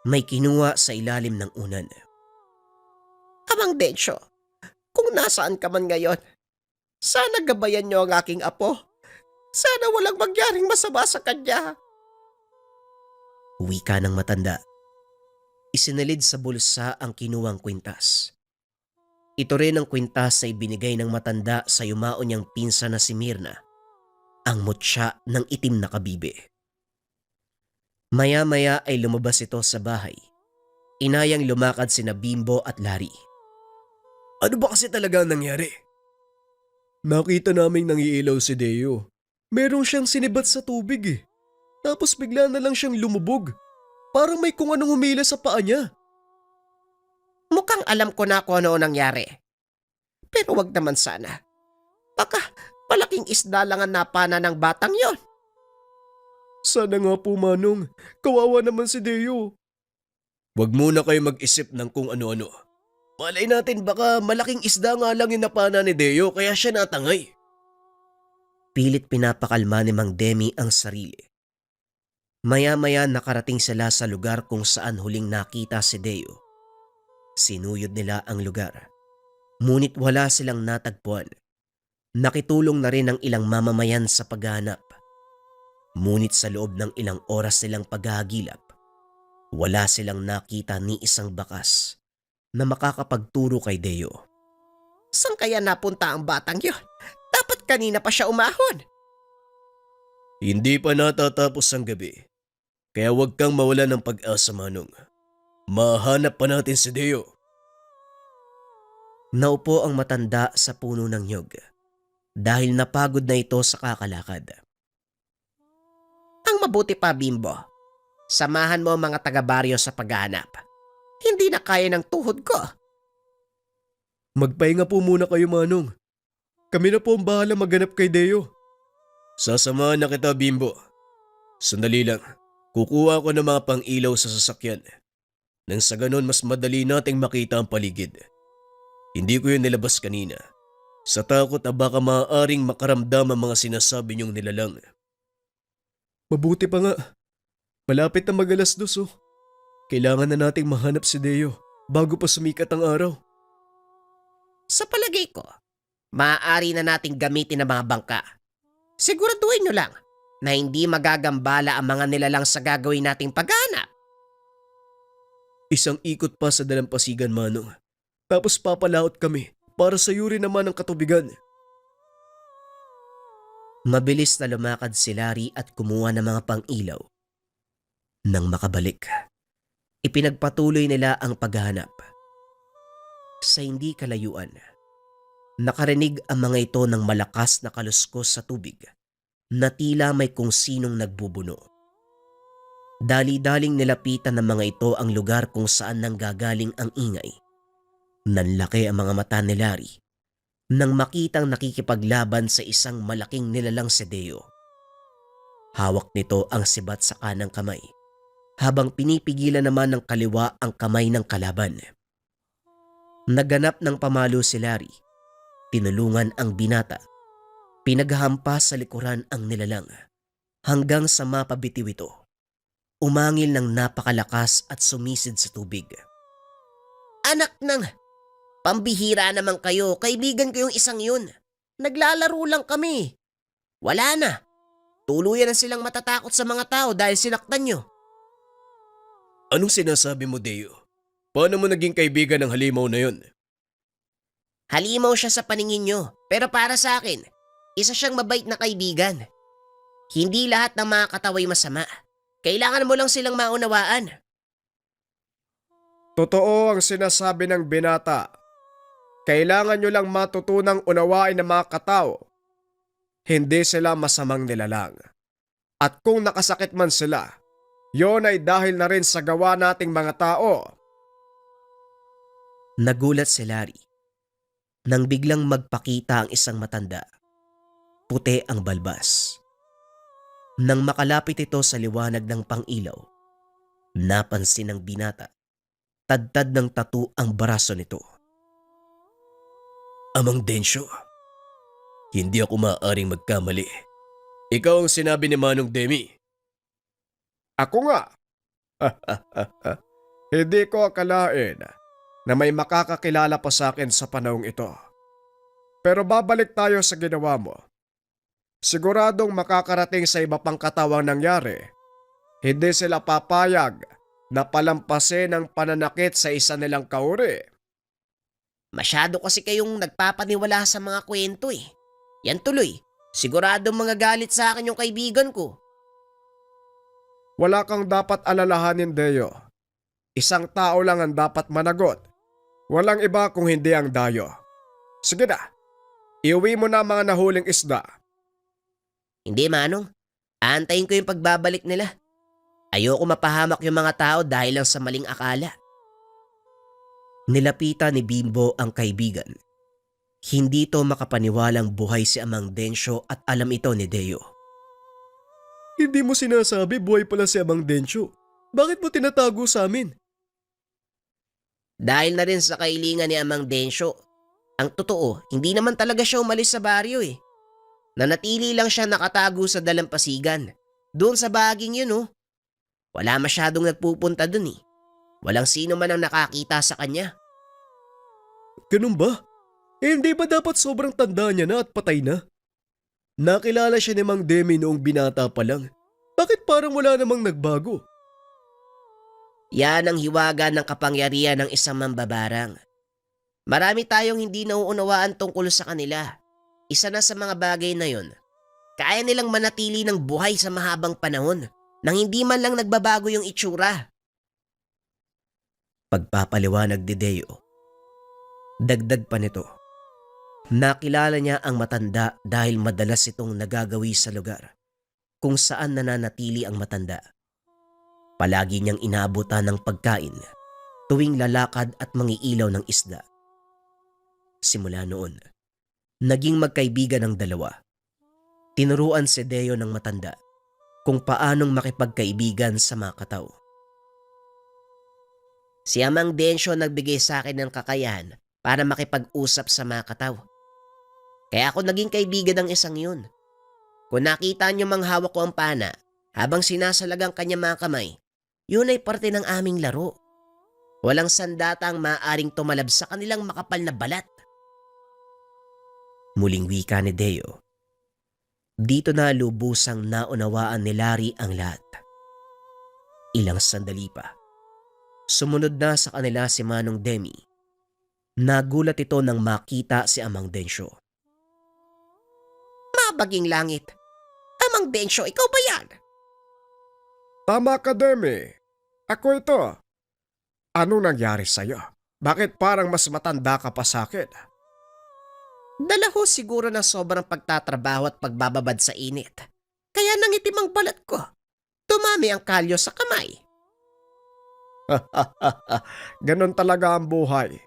May kinuha sa ilalim ng unan. Amang Densyo, kung nasaan ka man ngayon, sana gabayan niyo ang aking apo. Sana walang mangyaring masama sa kanya. Wika ng matanda. Isinalid sa bulsa ang kinuwang kwintas. Ito rin ang kwintas na ibinigay ng matanda sa yumao niyang pinsa na si Mirna, ang mutya ng itim na kabibe. Maya-maya ay lumabas ito sa bahay. Inayang lumakad sina Bimbo at Larry. Ano ba kasi talaga ang nangyari? Nakita naming nangiilaw si Deo. Meron siyang sinibat sa tubig eh. Tapos bigla na lang siyang lumubog. Parang may kung anong humila sa paa niya. Mukhang alam ko na kung ano nangyari. Pero wag naman sana. Baka malaking isda lang ang napana ng batang yon. Sana nga po, Manong. Kawawa naman si Deo. Huwag muna kayo mag-isip ng kung ano-ano. Malay natin baka malaking isda nga lang yung napana ni Deo kaya siya natangay. Pilit pinapakalma ni Mang Demi ang sarili. Maya-maya nakarating sila sa lugar kung saan huling nakita si Deo. Sinuyod nila ang lugar. Ngunit wala silang natagpuan. Nakitulong na rin ang ilang mamamayan sa paghahanap. Ngunit sa loob ng ilang oras nilang paghahagilap, wala silang nakita ni isang bakas na makakapagturo kay Deo. Saan kaya napunta ang batang yon? Dapat kanina pa siya umahon. Hindi pa natatapos ang gabi. Kaya huwag kang mawala ng pag-asa, Manong. Mahanap pa natin si Deo. Naupo ang matanda sa puno ng nyog dahil napagod na ito sa kakalakad. Ang mabuti pa, Bimbo. Samahan mo ang mga taga-baryo sa paghahanap. Hindi na kaya ng tuhod ko. Magpahinga po muna kayo, Manong. Kami na po ang bahala maghanap kay Deo. Sasamahan na kita, Bimbo. Sandali lang. Kukuha ko ng mga pang-ilaw sa sasakyan. Nang sa ganon mas madali nating makita ang paligid. Hindi ko yun nilabas kanina. Sa takot na baka maaaring makaramdam ang mga sinasabi niyong nilalang. Mabuti pa nga. Malapit na mag-2:00 oh. Kailangan na nating mahanap si Deo bago pa sumikat ang araw. Sa palagay ko, maaari na nating gamitin ang mga bangka. Siguraduhin nyo lang na hindi magagambala ang mga nilalang sa gagawin nating paghahanap. Isang ikot pa sa dalampasigan, Manong. Tapos papalaot kami para sa rin naman ang katubigan. Mabilis na lumakad si Larry at kumuha ng mga pang-ilaw. Nang makabalik, ipinagpatuloy nila ang paghahanap. Sa hindi kalayuan, nakarinig ang mga ito ng malakas na kaluskos sa tubig na tila may kung sinong nagbubuno. Dali-daling nilapitan ng mga ito ang lugar kung saan nanggagaling ang ingay. Nanlaki ang mga mata ni Larry nang makitang nakikipaglaban sa isang malaking nilalang si Deo. Hawak nito ang sibat sa kanang kamay, habang pinipigilan naman ng kaliwa ang kamay ng kalaban. Naganap ng pamalo si Larry, tinulungan ang binata, pinaghampas sa likuran ang nilalang, hanggang sa mapabitiw ito. Umangil ng napakalakas at sumisid sa tubig. Anak ng, pambihira naman kayo, kaibigan ko yung isang yun. Naglalaro lang kami. Wala na. Tuluyan na silang matatakot sa mga tao dahil sinaktan nyo. Anong sinasabi mo, Deo? Paano mo naging kaibigan ng halimaw na yon? Halimaw siya sa paningin nyo, pero para sa akin, isa siyang mabait na kaibigan. Hindi lahat ng mga kataway masama. Kailangan mo lang silang maunawaan. Totoo ang sinasabi ng binata. Kailangan nyo lang matutunang unawain ng mga katao. Hindi sila masamang nilalang. At kung nakasakit man sila, yon ay dahil na rin sa gawa nating mga tao. Nagulat si Larry nang biglang magpakita ang isang matanda. Puti ang balbas. Nang makalapit ito sa liwanag ng pang-ilaw, napansin ng binata, tadtad ng tattoo ang braso nito. Amang Densyo, hindi ako maaaring magkamali. Ikaw ang sinabi ni Manong Demi. Ako nga. Hindi ko akalain na may makakakilala pa sa akin sa panahong ito. Pero babalik tayo sa ginawa mo. Siguradong makakarating sa iba pang katawang nangyari. Hindi sila papayag napalampasin ang pananakit sa isa nilang kauri. Masyado kasi kayong nagpapaniwala sa mga kwento eh. Yan tuloy, siguradong mga galit sa akin yung kaibigan ko. Wala kang dapat alalahanin, Deo. Isang tao lang ang dapat managot. Walang iba kung hindi ang dayo. Sige na, iuwi mo na ang mga nahuling isda. Hindi Manong, aantayin ko yung pagbabalik nila. Ayoko mapahamak yung mga tao dahil lang sa maling akala. Nilapitan ni Bimbo ang kaibigan. Hindi to makapaniwalang buhay si Amang Densyo at alam ito ni Deo. Hindi mo sinasabi buhay pala si Amang Densyo. Bakit mo tinatago sa amin? Dahil na rin sa kailingan ni Amang Densyo. Ang totoo, hindi naman talaga siya umalis sa baryo eh. Nanatili lang siya nakatago sa dalampasigan. Doon sa baging yun oh. Wala masyadong nagpupunta dun eh. Walang sino man ang nakakita sa kanya. Ganun ba? Hindi ba dapat sobrang tanda niya na at patay na? Nakilala siya ni Mang Demi noong binata pa lang. Bakit parang wala namang nagbago? Yan ang hiwaga ng kapangyarihan ng isang mambabarang. Marami tayong hindi nauunawaan tungkol sa kanila. Isa na sa mga bagay na yon. Kaya nilang manatili ng buhay sa mahabang panahon nang hindi man lang nagbabago yung itsura. Pagpapaliwanag ni Deo. Dagdag pa nito. Nakilala niya ang matanda dahil madalas itong nagagawi sa lugar kung saan nananatili ang matanda. Palagi niyang inaabutan ng pagkain tuwing lalakad at mangiilaw ng isda. Simula noon, naging magkaibigan ang dalawa. Tinuruan si Deo ng matanda kung paanong makipagkaibigan sa mga katao. Si Amang Densyo nagbigay sa akin ng kakayahan para makipag-usap sa mga kataw. Kaya ako naging kaibigan ng isang yun. Kung nakita niyo manghawak ko ang pana habang sinasalagang kanya mga kamay, yun ay parte ng aming laro. Walang sandata ang maaaring tumalab sa kanilang makapal na balat. Muling wika ni Deo. Dito na lubusang naunawaan ni Larry ang lahat. Ilang sandali pa. Sumunod na sa kanila si Manong Demi. Nagulat ito nang makita si Amang Densyo. Mabaging langit. Amang Densyo, ikaw ba yan? Tama ka, Demi. Ako ito. Ano nangyari sa'yo? Bakit parang mas matanda ka pa sa akin? Dala ho siguro ng sobrang pagtatrabaho at pagbababad sa init. Kaya nangitim ang balat ko. Tumami ang kalyo sa kamay. Ganon talaga ang buhay.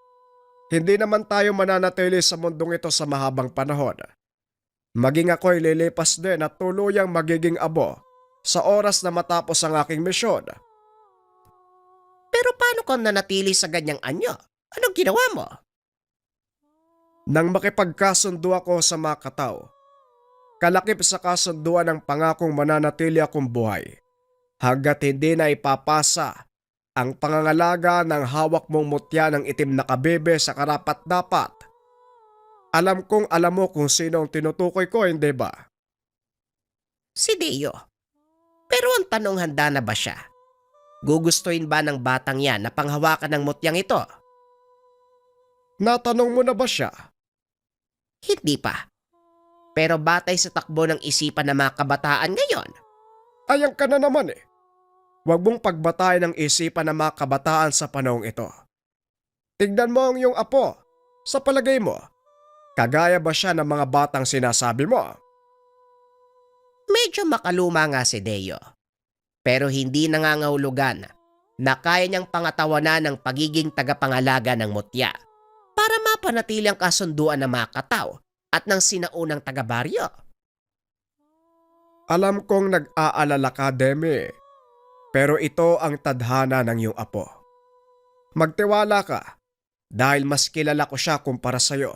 Hindi naman tayo mananatili sa mundong ito sa mahabang panahon. Maging ako'y lilipas din at tuluyang magiging abo sa oras na matapos ang aking misyon. Pero paano kung nanatili sa ganyang anyo? Anong ginawa mo? Nang makipagkasundo ako sa mga katao, kalakip sa kasunduan ng pangakong mananatili akong buhay hanggat hindi na ipapasa ang pangangalaga ng hawak mong mutya ng itim na kabebe sa karapat-dapat. Alam kong alam mo kung sino ang tinutukoy ko, hindi ba? Si Deo. Pero ang tanong, handa na ba siya? Gugustuhin ba ng batang yan na panghawakan ng mutyang ito? Natanong mo na ba siya? Hindi pa. Pero batay sa takbo ng isipan ng mga kabataan ngayon, Ayan ka na naman eh. Huwag mong pagbatayan ng isipan ng mga kabataan sa panahong ito. Tignan mo ang iyong apo. Sa palagay mo, kagaya ba siya ng mga batang sinasabi mo? medyo makaluma nga si Deo. Pero hindi nangangahulugan na kaya niyang pangatawanan ng pagiging tagapangalaga ng mutya para mapanatili ang kasunduan ng mga katao at ng sinaunang taga-baryo. Alam kong nag-aalala ka, Demi. Pero ito ang tadhana ng iyong apo. Magtiwala ka dahil mas kilala ko siya kumpara sa'yo.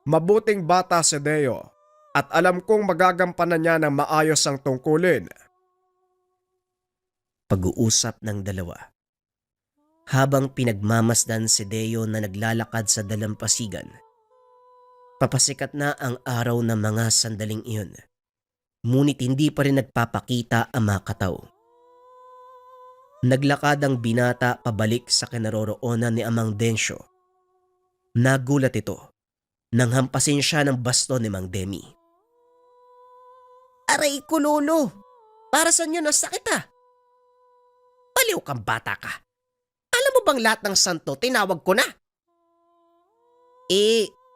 Mabuting bata si Deo at alam kong magagampanan niya ng maayos ang tungkulin. Pag-uusap ng dalawa. Habang pinagmamasdan si Deo na naglalakad sa dalampasigan, papasikat na ang araw ng mga sandaling iyon. Ngunit hindi pa rin nagpapakita ang mga katao. Naglakad ang binata pabalik sa kinaroroonan ni Amang Densyo. Nagulat ito nang hampasin siya ng baston ni Mang Demi. Aray ko, Lolo. Para saan yun ang sakit ah? Baliw kang bata ka. Alam mo bang lahat ng santo tinawag ko na?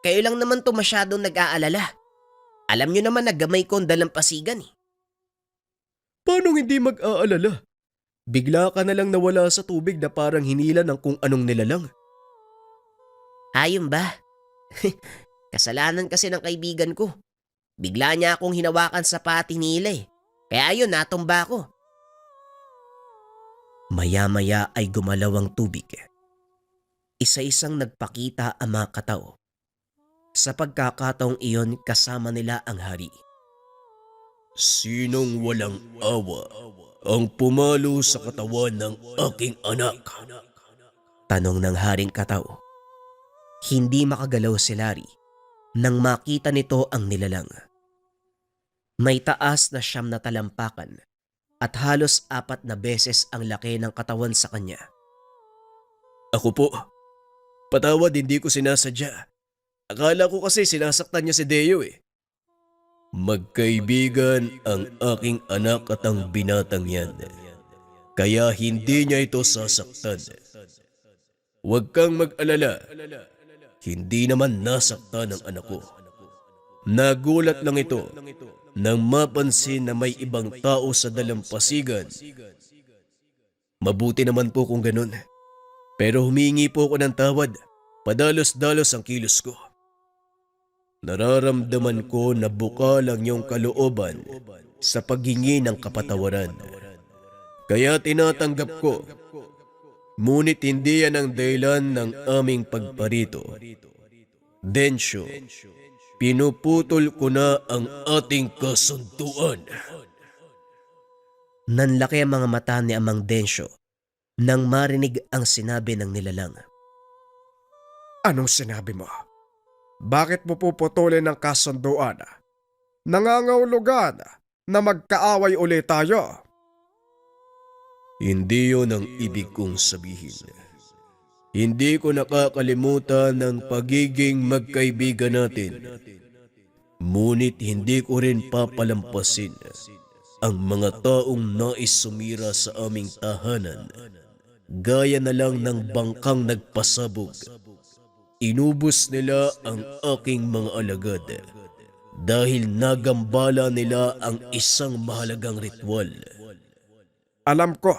Kayo lang naman to masyadong nag-aalala. Alam nyo naman na gamay ko ang dalampasigan eh. Paano hindi mag-aalala? Bigla ka na lang nawala sa tubig na parang hinila ng kung anong nilalang. Ayun ba? Kasalanan kasi ng kaibigan ko. Bigla niya akong hinawakan sa pati nila eh. Kaya ayun, natumba ako. Maya-maya ay gumalaw ang tubig. Isa-isang nagpakita ang mga katao. Sa pagkakataong iyon kasama nila ang hari. Sinong walang awa ang pumalo sa katawan ng aking anak? Tanong ng haring katao. Hindi makagalaw si Larry nang makita nito ang nilalang. May taas na 9 na talampakan at halos 4 na beses ang laki ng katawan sa kanya. Ako po. Patawad, hindi ko sinasadya. Akala ko kasi sinasaktan niya si Deo eh. Magkaibigan ang aking anak at ang binatang yan. Kaya hindi niya ito sasaktan. Huwag kang mag-alala. Hindi naman nasaktan ang anak ko. Nagulat lang ito nang mapansin na may ibang tao sa dalampasigan. Mabuti naman po kung ganun. Pero humingi po ako ng tawad. Padalos-dalos ang kilos ko. Nararamdaman ko na buka lang yung kalooban sa paghingi ng kapatawaran. Kaya tinatanggap ko. Ngunit hindi yan ang dahilan ng aming pagparito. Densyo, pinuputol ko na ang ating kasunduan. Nanlaki ang mga mata ni Amang Densyo nang marinig ang sinabi ng nilalang. Anong sinabi mo? Bakit mo puputulin ang kasunduan? Nangangahulugan na magkaaway ulit tayo. Hindi yun ang ibig kong sabihin. Hindi ko nakakalimutan ng pagiging magkaibigan natin. Ngunit hindi ko rin papalampasin ang mga taong nais sumira sa aming tahanan. Gaya na lang ng bangkang nagpasabog. Inubos nila ang aking mga alagad dahil nagambala nila ang isang mahalagang ritual. Alam ko.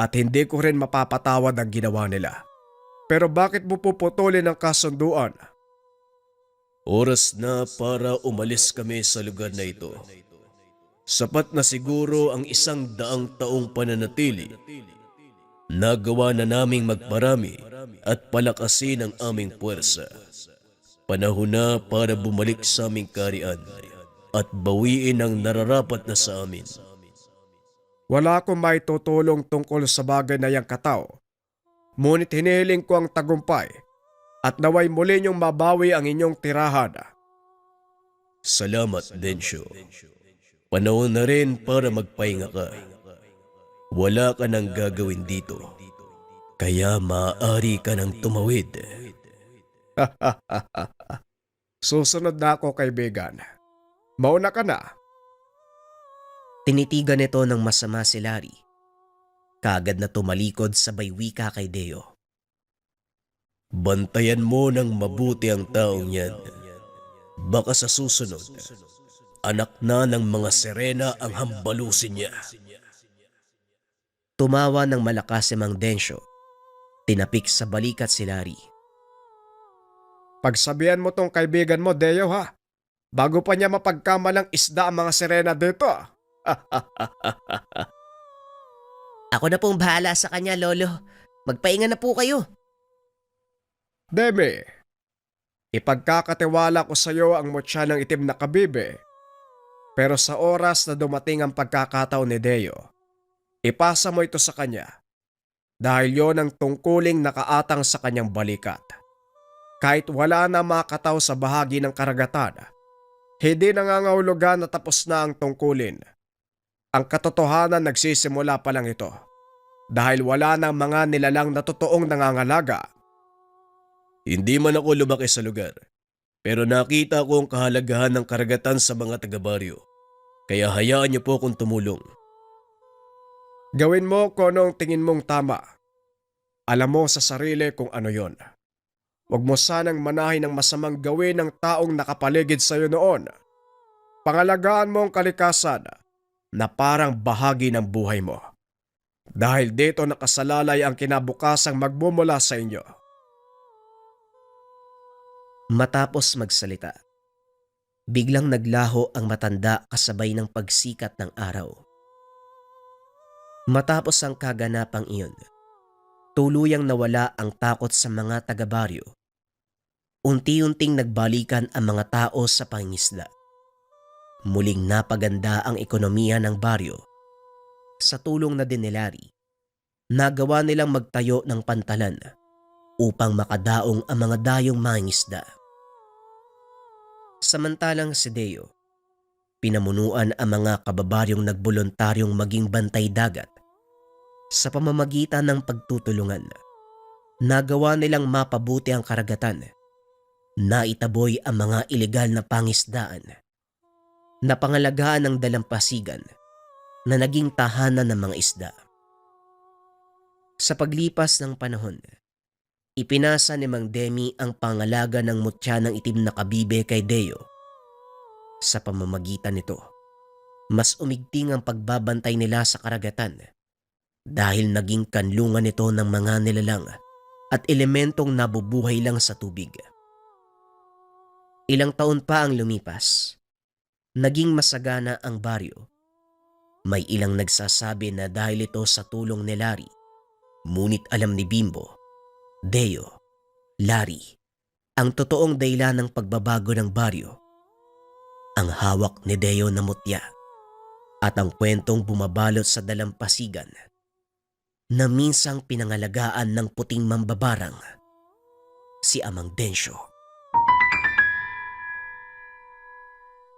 At hindi ko rin mapapatawad ang ginawa nila. Pero bakit mo puputulin ang kasunduan? Oras na para umalis kami sa lugar na ito. Sapat na siguro ang 100 taong pananatili. Nagawa na naming magparami at palakasin ang aming puwersa. Panahon na para bumalik sa aming karian at bawiin ang nararapat na sa amin. Wala akong may tutulong tungkol sa bagay na yang katao. Ngunit hinihiling ko ang tagumpay at naway muli niyong mabawi ang inyong tirahan. Salamat, Densyo. Panahon na rin para magpahinga ka. Wala ka nang gagawin dito. Kaya maaari ka nang tumawid. Susunod na ako, kaibigan. Mauna ka na. Tinitigan nito ng masama si Larry. Kaagad na tumalikod sabay wika kay Deo. Bantayan mo ng mabuti ang taong yan. Baka sa susunod, anak na ng mga sirena ang hambalusin niya. Tumawa ng malakas si Mang Densyo. Tinapik sa balikat si Larry. Pagsabihan mo tong kaibigan mo, Deo ha. Bago pa niya mapagkamalang isda ang mga sirena dito. Ako na pong bahala sa kanya, Lolo. Magpahinga na po kayo. Demi, ipagkakatiwala ko sa iyo ang mutya ng itim na kabibe. Pero sa oras na dumating ang pagkakataon ni Deo, ipasa mo ito sa kanya. Dahil yon ang tungkuling nakaatang sa kanyang balikat. Kahit wala na makataw sa bahagi ng karagatan, hindi nangangahulugan na tapos na ang tungkulin. Ang katotohanan nagsisimula pa lang ito. dahil wala ng mga nilalang na totoong nangangalaga. Hindi man ako lumaki sa lugar, pero nakita ko ang kahalagahan ng karagatan sa mga taga-baryo. Kaya hayaan niyo po akong tumulong. Gawin mo kung anong tingin mong tama. Alam mo sa sarili kung ano yon. Huwag mo sanang manahin ang masamang gawin ng taong nakapaligid sa iyo noon. Pangalagaan mo ang kalikasan na parang bahagi ng buhay mo. Dahil dito nakasalalay ang kinabukasang magmumula sa inyo. Matapos magsalita, biglang naglaho ang matanda kasabay ng pagsikat ng araw. Matapos ang kaganapang iyon, tuluyang nawala ang takot sa mga taga-baryo. Unti-unting nagbalikan ang mga tao sa pangingisda. Muling napaganda ang ekonomiya ng baryo. Sa tulong na din ni Larry, nagawa nilang magtayo ng pantalan upang makadaong ang mga dayong mangingisda. Samantalang si Deo, pinamunuan ang mga kababaryong nagboluntaryong maging bantay dagat. Sa pamamagitan ng pagtutulungan, nagawa nilang mapabuti ang karagatan. Naitaboy ang mga ilegal na pangisdaan. Napangalagaan ng dalampasigan na naging tahanan ng mga isda. Sa paglipas ng panahon, ipinasa ni Mang Demi ang pangalaga ng mutya ng itim na kabibe kay Deo. Sa pamamagitan nito, mas umigting ang pagbabantay nila sa karagatan dahil naging kanlungan nito ng mga nilalang at elementong nabubuhay lang sa tubig. Ilang taon pa ang lumipas, naging masagana ang baryo. May ilang nagsasabi na dahil ito sa tulong ni Larry, ngunit alam ni Bimbo, Deo, Larry, ang totoong dahilan ng pagbabago ng baryo. Ang hawak ni Deo na mutya at ang kwentong bumabalot sa dalampasigan na minsang pinangalagaan ng puting mambabarang, si Amang Densyo.